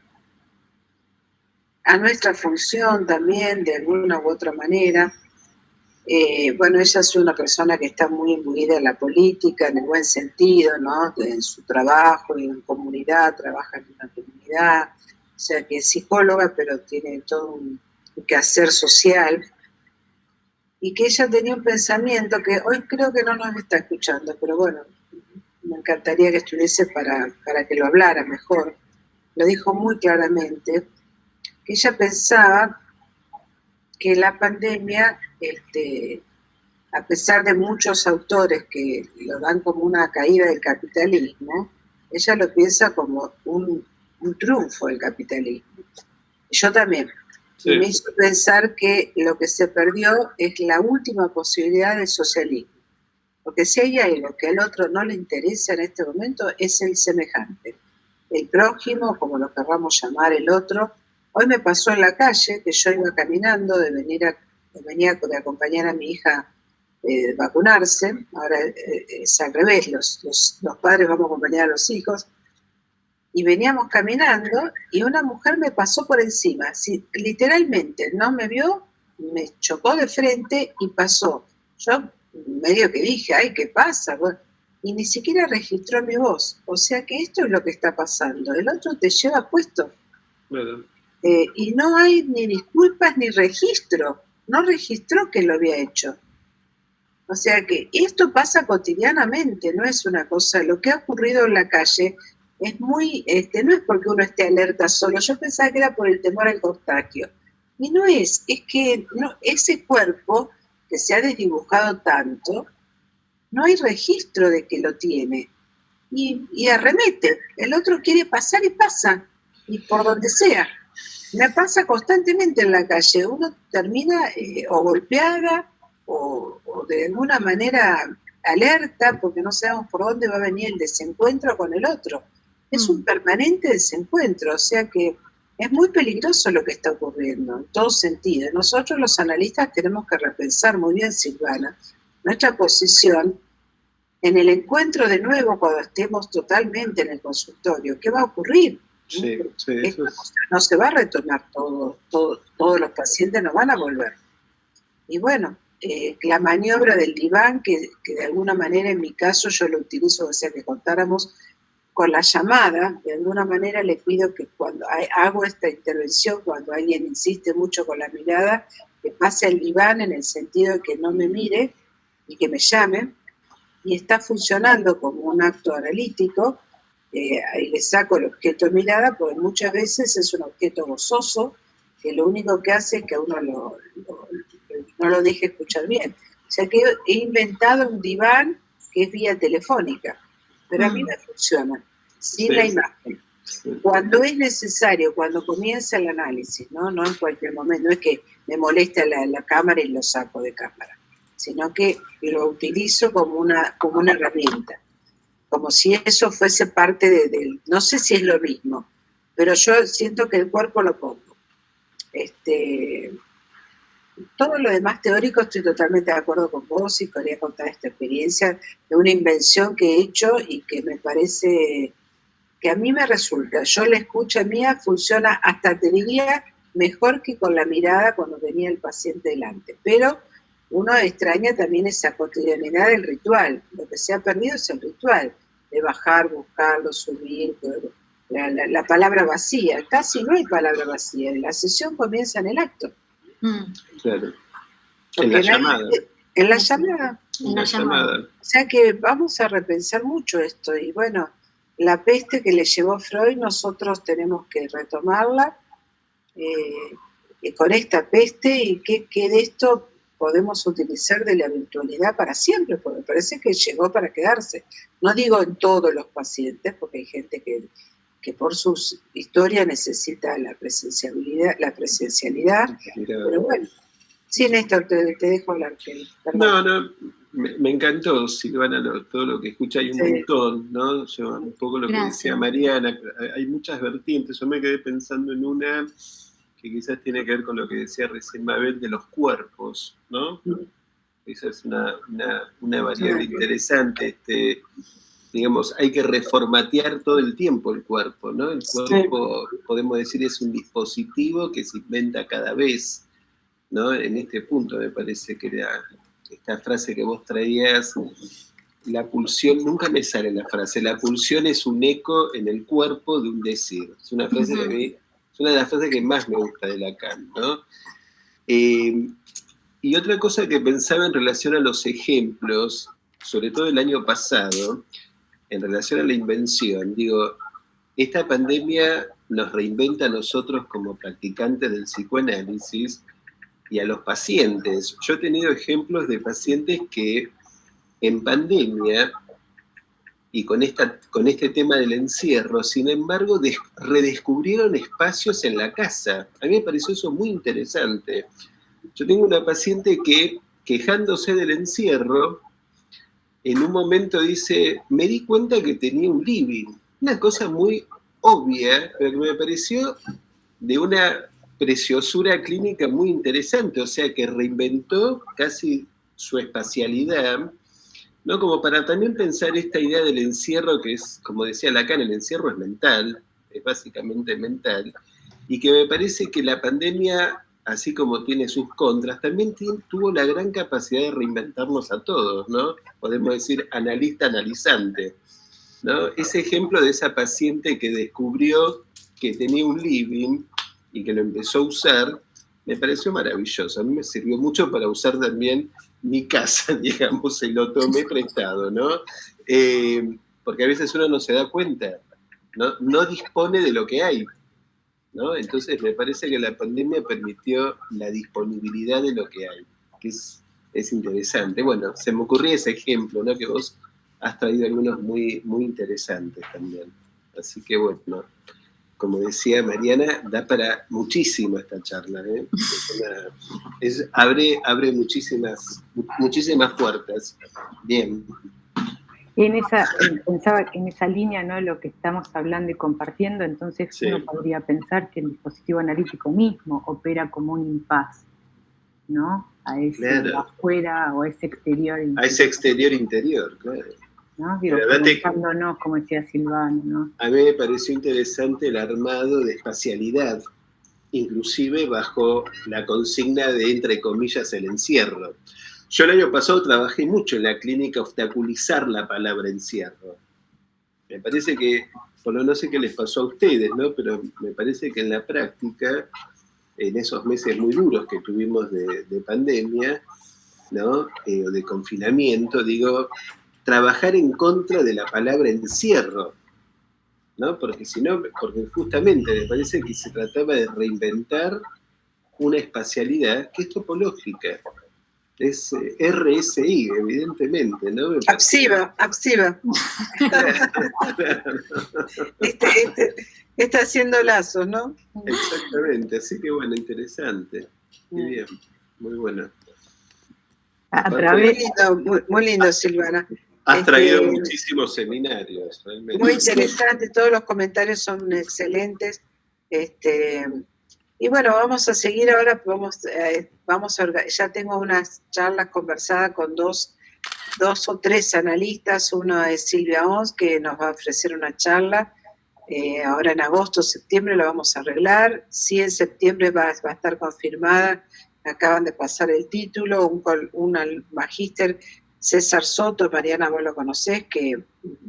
a nuestra función también, de alguna u otra manera. Bueno, ella es una persona que está muy imbuida en la política, en el buen sentido, ¿no? En su trabajo, en comunidad, trabaja en una comunidad, o sea que es psicóloga, pero tiene todo un quehacer social. Y que ella tenía un pensamiento que hoy creo que no nos está escuchando, pero bueno, me encantaría que estuviese para que lo hablara mejor. Lo dijo muy claramente, que ella pensaba que la pandemia, a pesar de muchos autores que lo dan como una caída del capitalismo, ella lo piensa como un triunfo del capitalismo. Yo también. Sí. Y me hizo pensar que lo que se perdió es la última posibilidad del socialismo. Porque si hay algo que al otro no le interesa en este momento, es el semejante. El prójimo, como lo querramos llamar, el otro. Hoy me pasó en la calle, que yo iba caminando, venía de acompañar a mi hija vacunarse. Ahora es al revés, los padres vamos a acompañar a los hijos. Y veníamos caminando y una mujer me pasó por encima, literalmente, no me vio, me chocó de frente y pasó. Yo medio que dije, ay, ¿qué pasa? Bueno, y ni siquiera registró mi voz. O sea que esto es lo que está pasando. El otro te lleva puesto. Bueno. Y no hay ni disculpas ni registro. No registró que lo había hecho. O sea que esto pasa cotidianamente, no es una cosa. Lo que ha ocurrido en la calle es muy, no es porque uno esté alerta solo. Yo pensaba que era por el temor al contagio. Y no es que no, ese cuerpo que se ha desdibujado tanto, no hay registro de que lo tiene. Y arremete. El otro quiere pasar y pasa. Y por donde sea. Me pasa constantemente en la calle. Uno termina o golpeada o de alguna manera alerta porque no sabemos por dónde va a venir el desencuentro con el otro. Es un permanente desencuentro. O sea que es muy peligroso lo que está ocurriendo en todo sentido. Nosotros los analistas tenemos que repensar muy bien, Silvana, nuestra posición en el encuentro de nuevo cuando estemos totalmente en el consultorio. ¿Qué va a ocurrir? Sí, eso no se va a retomar todos los pacientes no van a volver. Y bueno, la maniobra del diván, que de alguna manera en mi caso yo lo utilizo, o sea que contáramos con la llamada, de alguna manera le pido que cuando hago esta intervención, cuando alguien insiste mucho con la mirada, que pase al diván en el sentido de que no me mire y que me llame, y está funcionando como un acto analítico. Ahí le saco el objeto de mirada, porque muchas veces es un objeto gozoso, que lo único que hace es que a uno no lo deje escuchar bien. O sea que he inventado un diván que es vía telefónica, pero a mí me funciona, sin la imagen. Cuando es necesario, cuando comienza el análisis, no en cualquier momento, no es que me molesta la cámara y lo saco de cámara, sino que lo utilizo como una herramienta. Como si eso fuese parte de, no sé si es lo mismo, pero yo siento que el cuerpo lo pongo. Todo lo demás teórico estoy totalmente de acuerdo con vos y quería contar esta experiencia de una invención que he hecho y que me parece que a mí me resulta. Yo la escucha mía funciona hasta, te diría, mejor que con la mirada cuando tenía el paciente delante, pero uno extraña también esa cotidianidad del ritual. Lo que se ha perdido es el ritual, de bajar, buscarlo, subir, la palabra vacía. Casi no hay palabra vacía. La sesión comienza en el acto. Claro. En la llamada. En la llamada. En la llamada. O sea que vamos a repensar mucho esto. Y bueno, la peste que le llevó Freud, nosotros tenemos que retomarla con esta peste y que de esto podemos utilizar de la virtualidad para siempre, porque parece que llegó para quedarse. No digo en todos los pacientes, porque hay gente que por su historia necesita la presencialidad, pero bueno. Sí, Néstor, te dejo hablar. No, me encantó, Silvana, todo lo que escucha, hay un montón, ¿no? Yo, un poco lo que decía Mariana, hay muchas vertientes. Yo me quedé pensando en una que quizás tiene que ver con lo que decía recién Mabel de los cuerpos, ¿no? Esa es una variable interesante. Digamos, hay que reformatear todo el tiempo el cuerpo, ¿no? El cuerpo, podemos decir, es un dispositivo que se inventa cada vez, ¿no? En este punto me parece que era esta frase que vos traías, la pulsión, nunca me sale la frase, la pulsión es un eco en el cuerpo de un decir. Es una frase que a mí, es una de las frases que más me gusta de Lacan, ¿no? Y otra cosa que pensaba en relación a los ejemplos, sobre todo el año pasado, en relación a la invención, digo, esta pandemia nos reinventa a nosotros como practicantes del psicoanálisis y a los pacientes. Yo he tenido ejemplos de pacientes que en pandemia y con este tema del encierro, sin embargo, redescubrieron espacios en la casa. A mí me pareció eso muy interesante. Yo tengo una paciente que, quejándose del encierro, en un momento dice, me di cuenta que tenía un living. Una cosa muy obvia, pero que me pareció de una preciosura clínica muy interesante, o sea que reinventó casi su espacialidad, ¿no? Como para también pensar esta idea del encierro, que es, como decía Lacan, el encierro es mental, es básicamente mental, y que me parece que la pandemia, así como tiene sus contras, también tuvo la gran capacidad de reinventarnos a todos, ¿no? Podemos decir analista-analizante, ¿no? Ese ejemplo de esa paciente que descubrió que tenía un living y que lo empezó a usar, me pareció maravilloso. A mí me sirvió mucho para usar también mi casa, digamos, y lo tomé prestado, ¿no? Porque a veces uno no se da cuenta, no dispone de lo que hay, ¿no? Entonces me parece que la pandemia permitió la disponibilidad de lo que hay, que es interesante. Bueno, se me ocurrió ese ejemplo, ¿no? Que vos has traído algunos muy, muy interesantes también. Así que bueno, como decía Mariana, da para muchísimo esta charla, ¿eh? Abre muchísimas puertas. Bien. Pensaba que en esa línea, ¿no? Lo que estamos hablando y compartiendo, entonces sí. Uno podría pensar que el dispositivo analítico mismo opera como un impas, ¿no? A ese claro. Afuera o a ese exterior interior. A ese exterior interior, claro. ¿No? Digo, preguntándonos, como decía Silvano, ¿no? A mí me pareció interesante el armado de espacialidad, inclusive bajo la consigna de, entre comillas, el encierro. Yo el año pasado trabajé mucho en la clínica obstaculizar la palabra encierro. Me parece que, no sé qué les pasó a ustedes, ¿no? Pero me parece que en la práctica, en esos meses muy duros que tuvimos de pandemia, ¿no? O de confinamiento, digo, trabajar en contra de la palabra encierro, ¿no? Porque justamente me parece que se trataba de reinventar una espacialidad que es topológica. Es RSI, evidentemente, ¿no? Absiva. Está haciendo lazos, ¿no? Exactamente, así que bueno, interesante. Muy bien, muy bueno. Muy lindo, Silvana. Has traído muchísimos seminarios, realmente. Muy interesante, todos los comentarios son excelentes. Y bueno, vamos a seguir ahora, ya tengo unas charlas conversadas con dos o tres analistas. Uno es Silvia Ons, que nos va a ofrecer una charla. Ahora en agosto, septiembre la vamos a arreglar. Sí, en septiembre va a estar confirmada. Acaban de pasar el título, un magíster, César Soto. Mariana, vos lo conocés, que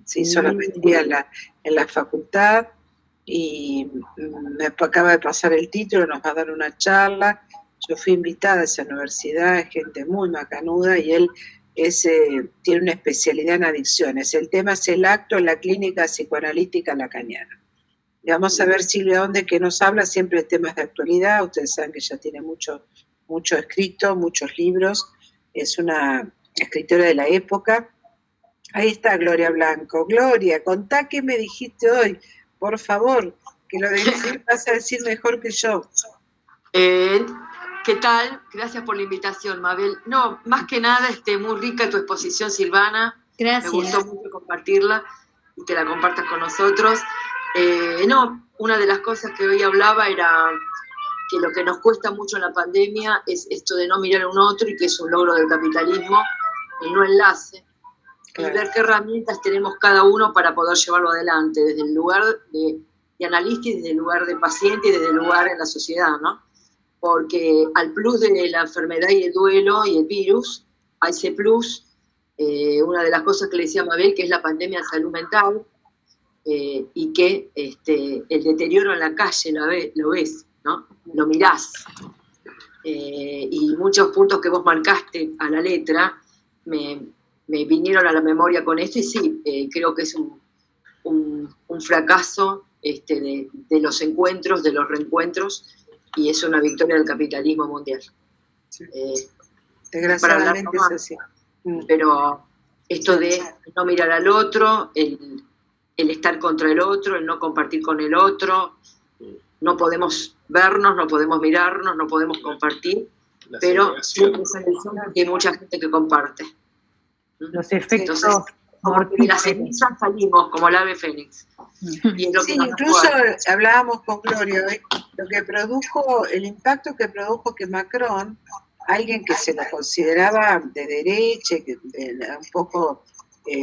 se hizo la maestría en la facultad. Y me acaba de pasar el título, nos va a dar una charla. Yo fui invitada a esa universidad, es gente muy macanuda, y él tiene una especialidad en adicciones. El tema es el acto en la clínica psicoanalítica lacaniana. Y vamos a ver, Silvia, dónde que nos habla siempre de temas de actualidad. Ustedes saben que ella tiene mucho escrito, muchos libros, es una escritora de la época. Ahí está Gloria Blanco. Gloria, contá qué me dijiste hoy. Por favor, que lo vas a decir mejor que yo. ¿Qué tal? Gracias por la invitación, Mabel. No, más que nada, muy rica tu exposición, Silvana. Gracias. Me gustó mucho compartirla y que la compartas con nosotros. Una de las cosas que hoy hablaba era que lo que nos cuesta mucho en la pandemia es esto de no mirar a un otro, y que es un logro del capitalismo, el no enlace. Claro. Y ver qué herramientas tenemos cada uno para poder llevarlo adelante, desde el lugar de analista y desde el lugar de paciente y desde el lugar en la sociedad, ¿no? Porque al plus de la enfermedad y el duelo y el virus, a ese plus, una de las cosas que le decía a Mabel, que es la pandemia de salud mental, y que el deterioro en la calle lo ves, ¿no? Lo mirás. Y muchos puntos que vos marcaste a la letra me vinieron a la memoria con esto, y sí, creo que es un fracaso de los encuentros, de los reencuentros, y es una victoria del capitalismo mundial. Sí. Desgraciadamente es así. Pero esto de no mirar al otro, el estar contra el otro, el no compartir con el otro, no podemos vernos, no podemos mirarnos, no podemos compartir, pero siempre hay mucha gente que comparte. Los efectos. Entonces, de las cenizas salimos como el ave fénix. Y es lo que incluso hablábamos con Gloria hoy, el impacto que produjo que Macron alguien que se lo consideraba de derecha, un poco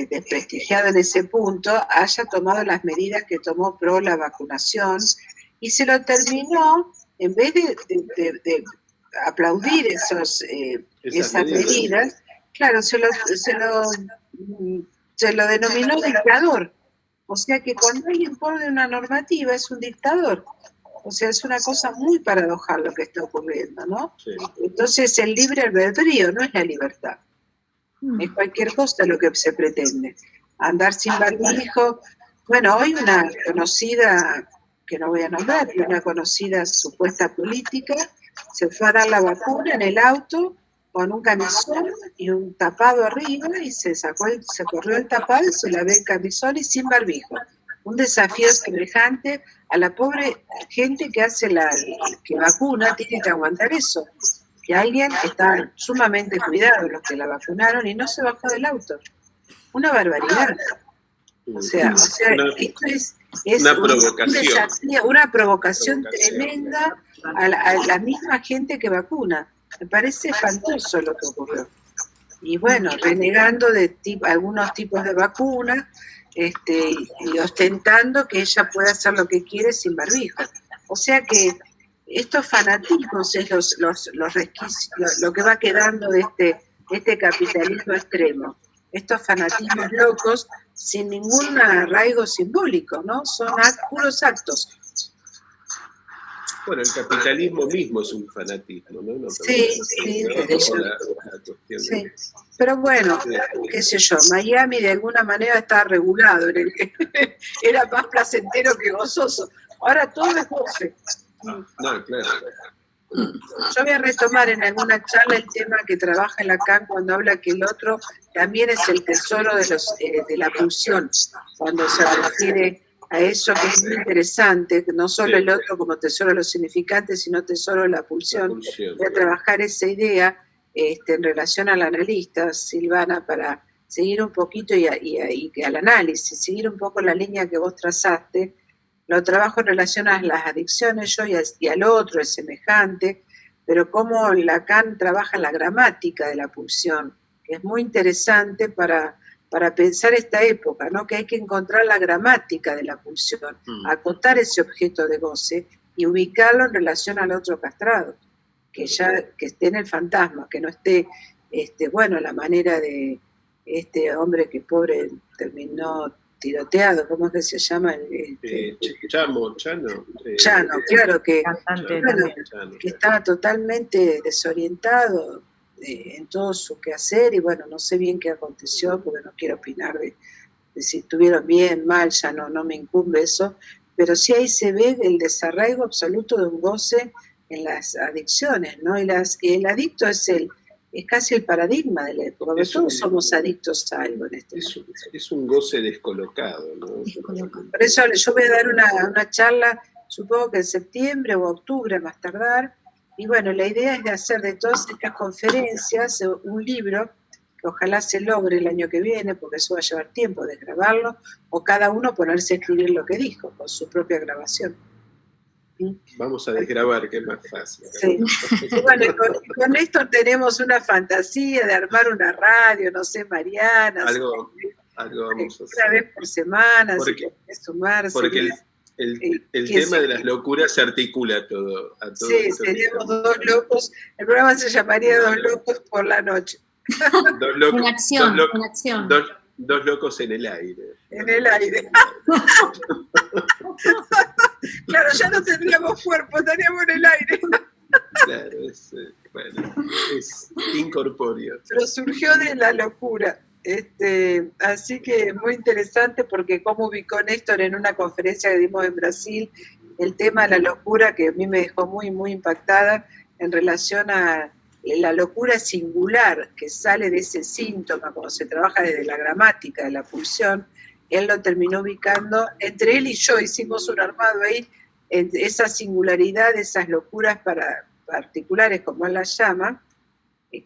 desprestigiado en ese punto, haya tomado las medidas que tomó pro la vacunación y se lo terminó, en vez de aplaudir esas medidas, claro, se lo denominó dictador. O sea que cuando alguien pone una normativa es un dictador. O sea, es una cosa muy paradojal lo que está ocurriendo, ¿no? Sí. Entonces el libre albedrío no es la libertad. Es cualquier cosa lo que se pretende. Andar sin barbijo. Bueno, hoy una conocida, que no voy a nombrar, pero una conocida supuesta política, se fue a dar la vacuna en el auto con un camisón y un tapado arriba y se corrió el tapado y se la ve el camisón y sin barbijo. Un desafío semejante a la pobre gente que hace que vacuna, tiene que aguantar eso. Que alguien está sumamente cuidado, los que la vacunaron, y no se bajó del auto. Una barbaridad. O sea esto es una provocación. Una provocación tremenda a la misma gente que vacuna. Me parece espantoso lo que ocurrió. Y bueno, renegando de algunos tipos de vacunas, y ostentando que ella puede hacer lo que quiere sin barbijo. O sea que estos fanatismos es lo que va quedando de este capitalismo extremo. Estos fanatismos locos sin ningún arraigo simbólico, ¿no? Son puros actos. Bueno, el capitalismo mismo es un fanatismo, ¿no? Sí. Pero bueno, qué sé yo, Miami de alguna manera está regulado, era más placentero que gozoso. Ahora todo es goce. No, claro. Yo voy a retomar en alguna charla el tema que trabaja Lacan cuando habla que el otro también es el tesoro de la pulsión, cuando se refiere a eso que es muy interesante, no solo el otro como tesoro de los significantes, sino tesoro de la pulsión. Voy a trabajar esa idea en relación al analista, Silvana, para seguir un poquito y al análisis, seguir un poco la línea que vos trazaste. Lo trabajo en relación a las adicciones, yo y al otro es semejante, pero cómo Lacan trabaja la gramática de la pulsión, que es muy interesante para pensar esta época, ¿no? Que hay que encontrar la gramática de la pulsión, acotar ese objeto de goce y ubicarlo en relación al otro castrado, que esté en el fantasma, que no esté, la manera de este hombre que pobre terminó tiroteado, ¿cómo es que se llama? Chano, claro, que Chano. estaba totalmente desorientado en todo su quehacer, y bueno, no sé bien qué aconteció, porque no quiero opinar de si estuvieron bien, mal, ya no me incumbe eso, pero sí ahí se ve el desarraigo absoluto de un goce en las adicciones, ¿no? Y el adicto es casi el paradigma de la época, porque todos somos adictos a algo en este momento. Es un goce descolocado, ¿no? Por eso yo voy a dar una charla, supongo que en septiembre o octubre más tardar, y bueno, la idea es de hacer de todas estas conferencias un libro que ojalá se logre el año que viene, porque eso va a llevar tiempo de grabarlo, o cada uno ponerse a escribir lo que dijo, con su propia grabación. ¿Sí? Vamos a desgrabar, que es más fácil. Sí. Y bueno, con esto tenemos una fantasía de armar una radio, no sé, Mariana. Algo vamos a hacer. Una vez por semana, sumarse. Porque el tema de las locuras se articula a todo. Sí, tenemos dos locos. El programa se llamaría Dos locos por la noche. En acción. Dos locos en el aire. En el aire. Claro, ya no tendríamos cuerpo, estaríamos en el aire. Claro, es incorpóreo. Pero surgió de la locura. Así que muy interesante, porque como ubicó Néstor en una conferencia que dimos en Brasil, el tema de la locura, que a mí me dejó muy, muy impactada en relación a la locura singular que sale de ese síntoma cuando se trabaja desde la gramática de la pulsión. Él lo terminó ubicando, entre él y yo hicimos un armado ahí, esa singularidad, esas locuras particulares, como él las llama,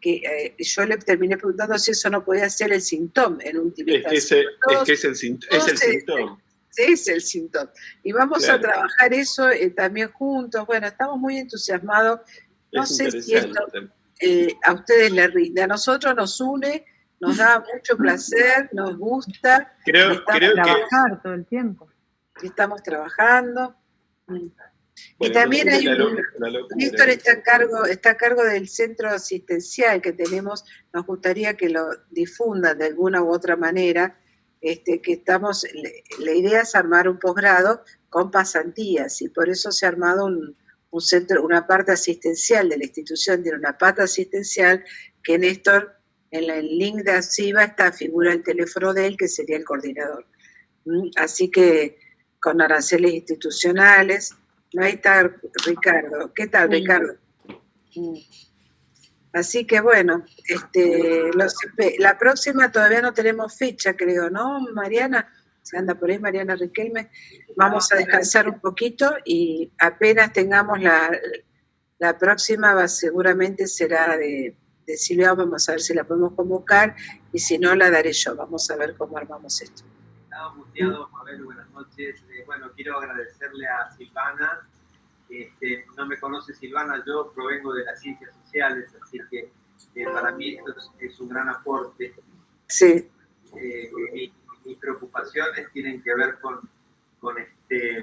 que yo le terminé preguntando si eso no podía ser el síntoma en última instancia. Es el síntoma. Es el síntoma. Y vamos a trabajar eso también juntos. Bueno, estamos muy entusiasmados. No sé si esto a ustedes les rinde. A nosotros nos une, nos da mucho placer, nos gusta. Creo trabajar todo el tiempo. Estamos trabajando. Bueno, y también hay Víctor está a cargo del centro asistencial que tenemos. Nos gustaría que lo difundan de alguna u otra manera. La idea es armar un posgrado con pasantías y por eso se ha armado un centro, una parte asistencial de la institución, tiene una pata asistencial que Néstor, en el link de ASIVA figura el teléfono de él, que sería el coordinador. Así que con aranceles institucionales. Ahí está Ricardo. ¿Qué tal, Ricardo? Así que bueno, la próxima todavía no tenemos fecha, creo, ¿no, Mariana? Se anda por ahí Mariana Riquelme. Vamos a descansar un poquito y apenas tengamos la próxima, seguramente será de Silvia. Vamos a ver si la podemos convocar y si no, la daré yo. Vamos a ver cómo armamos esto. Estaba muteado, Mabel, buenas noches. Bueno, quiero agradecerle a Silvana. No me conoce Silvana, yo provengo de las ciencias sociales, así que para mí esto es un gran aporte. Sí. Mis preocupaciones tienen que ver con esta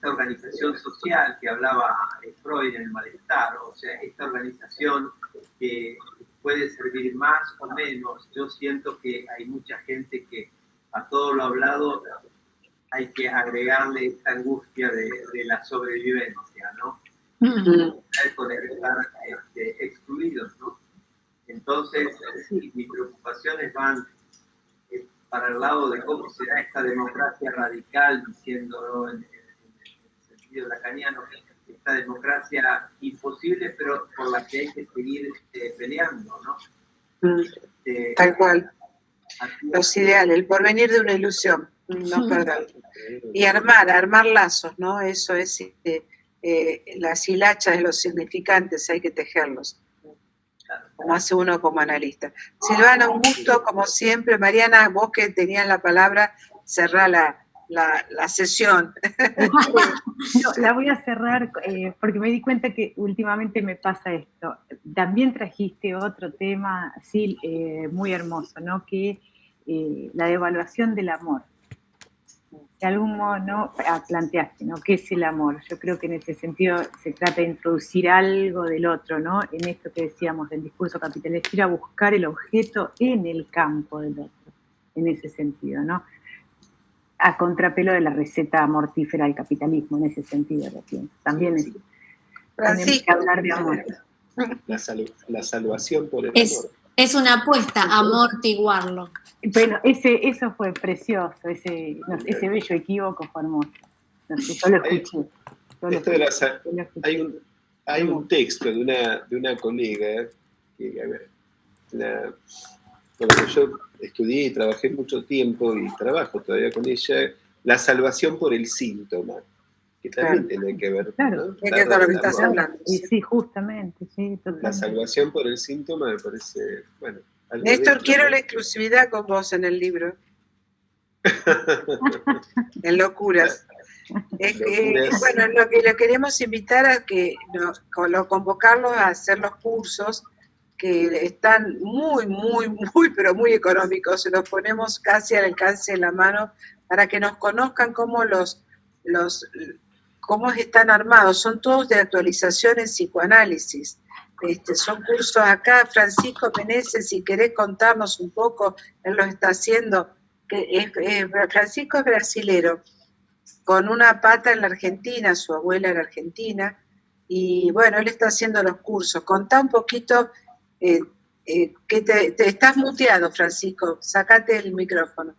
organización social que hablaba Freud en el malestar, o sea, esta organización que puede servir más o menos. Yo siento que hay mucha gente que a todo lo hablado hay que agregarle esta angustia de la sobrevivencia, ¿no? Con estar excluidos, ¿no? Entonces, mis preocupaciones van para el lado de cómo será esta democracia radical, diciéndolo en el sentido lacaniano, esta democracia imposible, pero por la que hay que seguir peleando, ¿no? Tal cual. Los ideales, el porvenir de una ilusión, no perder. Y armar lazos, ¿no? Eso es las hilachas de los significantes, hay que tejerlos. Como hace uno como analista. Silvana, un gusto, como siempre. Mariana, vos que tenías la palabra, cerrá la sesión. No, la voy a cerrar porque me di cuenta que últimamente me pasa esto. También trajiste otro tema, sí, muy hermoso, ¿no? Que la devaluación del amor. De algún modo, ¿no? Planteaste, ¿no? ¿Qué es el amor? Yo creo que en ese sentido se trata de introducir algo del otro, ¿no? En esto que decíamos del discurso capitalista, ir a buscar el objeto en el campo del otro, en ese sentido, ¿no? A contrapelo de la receta mortífera del capitalismo, en ese sentido lo pienso. También es, tenemos que hablar de amor. La salvación por el amor. Es una apuesta, amortiguarlo. Bueno, eso fue precioso, ese bello equívoco fue hermoso. No sé, yo lo escuché. Hay un texto de una colega que, con la que yo estudié y trabajé mucho tiempo y trabajo todavía con ella, la salvación por el síntoma, que también tiene que ver, claro, ¿no? Sí, justamente, sí, totalmente. La salvación por el síntoma me parece, bueno. Néstor, quiero la exclusividad con vos en el libro. En Locuras. Bueno, lo queremos invitar a que convocarlos a hacer los cursos que están muy, pero muy económicos. Se los ponemos casi al alcance de la mano para que nos conozcan cómo cómo están armados. Son todos de actualización en psicoanálisis. Son cursos acá. Francisco Meneses, si querés contarnos un poco, él lo está haciendo. Francisco es brasilero, con una pata en la Argentina, su abuela era argentina, y bueno, él está haciendo los cursos. Contá un poquito, que te estás muteado, Francisco, sacate el micrófono.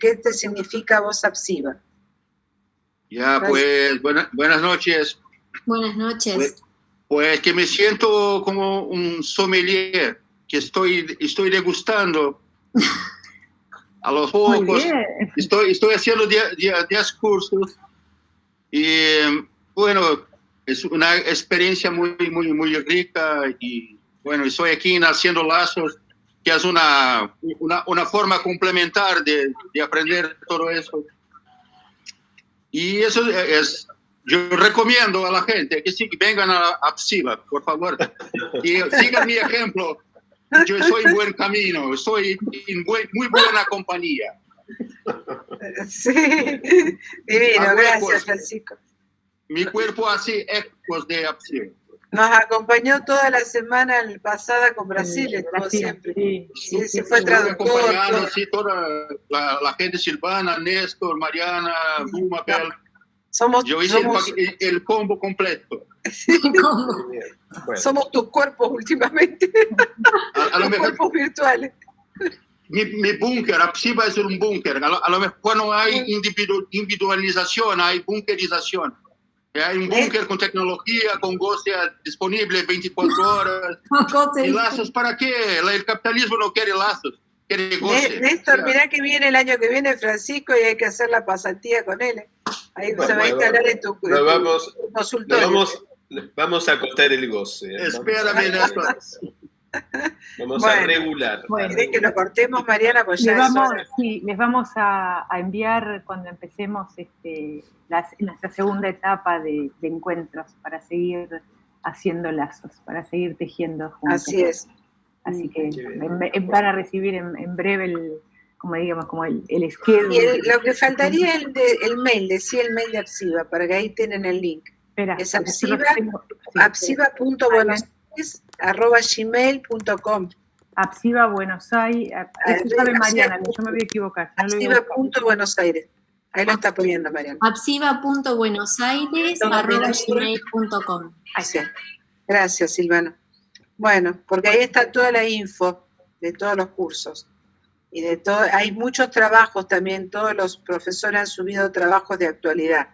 ¿Qué te significa voz absiva? Ya, pues, buenas noches. Buenas noches. Pues que me siento como un sommelier, que estoy degustando a los pocos. Estoy haciendo 10 cursos y bueno, es una experiencia muy rica y bueno, estoy aquí haciendo lazos, que es una forma complementar de aprender todo eso. Y eso es yo recomiendo a la gente que sí, vengan a APSIVA, por favor, y sigan mi ejemplo. Yo estoy en buen camino, estoy en muy buena compañía. Sí, divino, gracias, Francisco. Mi cuerpo hace ecos de APSIVA. Nos acompañó toda la semana pasada con Brasil, como siempre. Sí, fue traductor. Sí, toda la gente, Silvana, Néstor, Mariana, Bumapel. Yo hice el combo completo. Sí. Bueno. Somos tus cuerpos últimamente. A lo mejor, cuerpos virtuales. Mi búnker, APSIVA es un búnker. A lo mejor no hay individualización, hay bunkerización. Hay un búnker con tecnología, con goce disponible 24 horas. ¿Y lazos para qué? El capitalismo no quiere lazos, quiere goce. Néstor, mirá que viene el año que viene Francisco y hay que hacer la pasantía con él. Ahí se va a instalar en tu consultorio. Vamos a contar el goce. Espérame, Néstor. Vamos a regular. ¿Querés que lo cortemos, Mariana? Pues ya les vamos a enviar cuando empecemos nuestra segunda etapa de encuentros para seguir haciendo lazos, para seguir tejiendo juntos. Así es. Así que van a recibir en breve el schedule. Y lo que faltaría es el mail, decía el mail de APSIVA, para que ahí tienen el link. Es apsiva.buenosaires@gmail.com. APSIVA Buenos Aires, eso sabe Mariana, yo me voy a equivocar. apsiva.buenosaires. Ahí lo está poniendo Mariana. apsiva.buenosaires@gmail.com. Así es. Gracias, Silvana. Bueno, porque ahí está toda la info de todos los cursos. Y de todo, hay muchos trabajos también, todos los profesores han subido trabajos de actualidad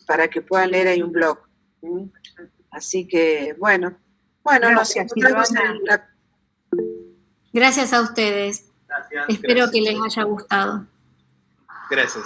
para que puedan leer ahí un blog. Así que, bueno, nos encontramos en la... Gracias a ustedes. Gracias. Espero que les haya gustado. Gracias.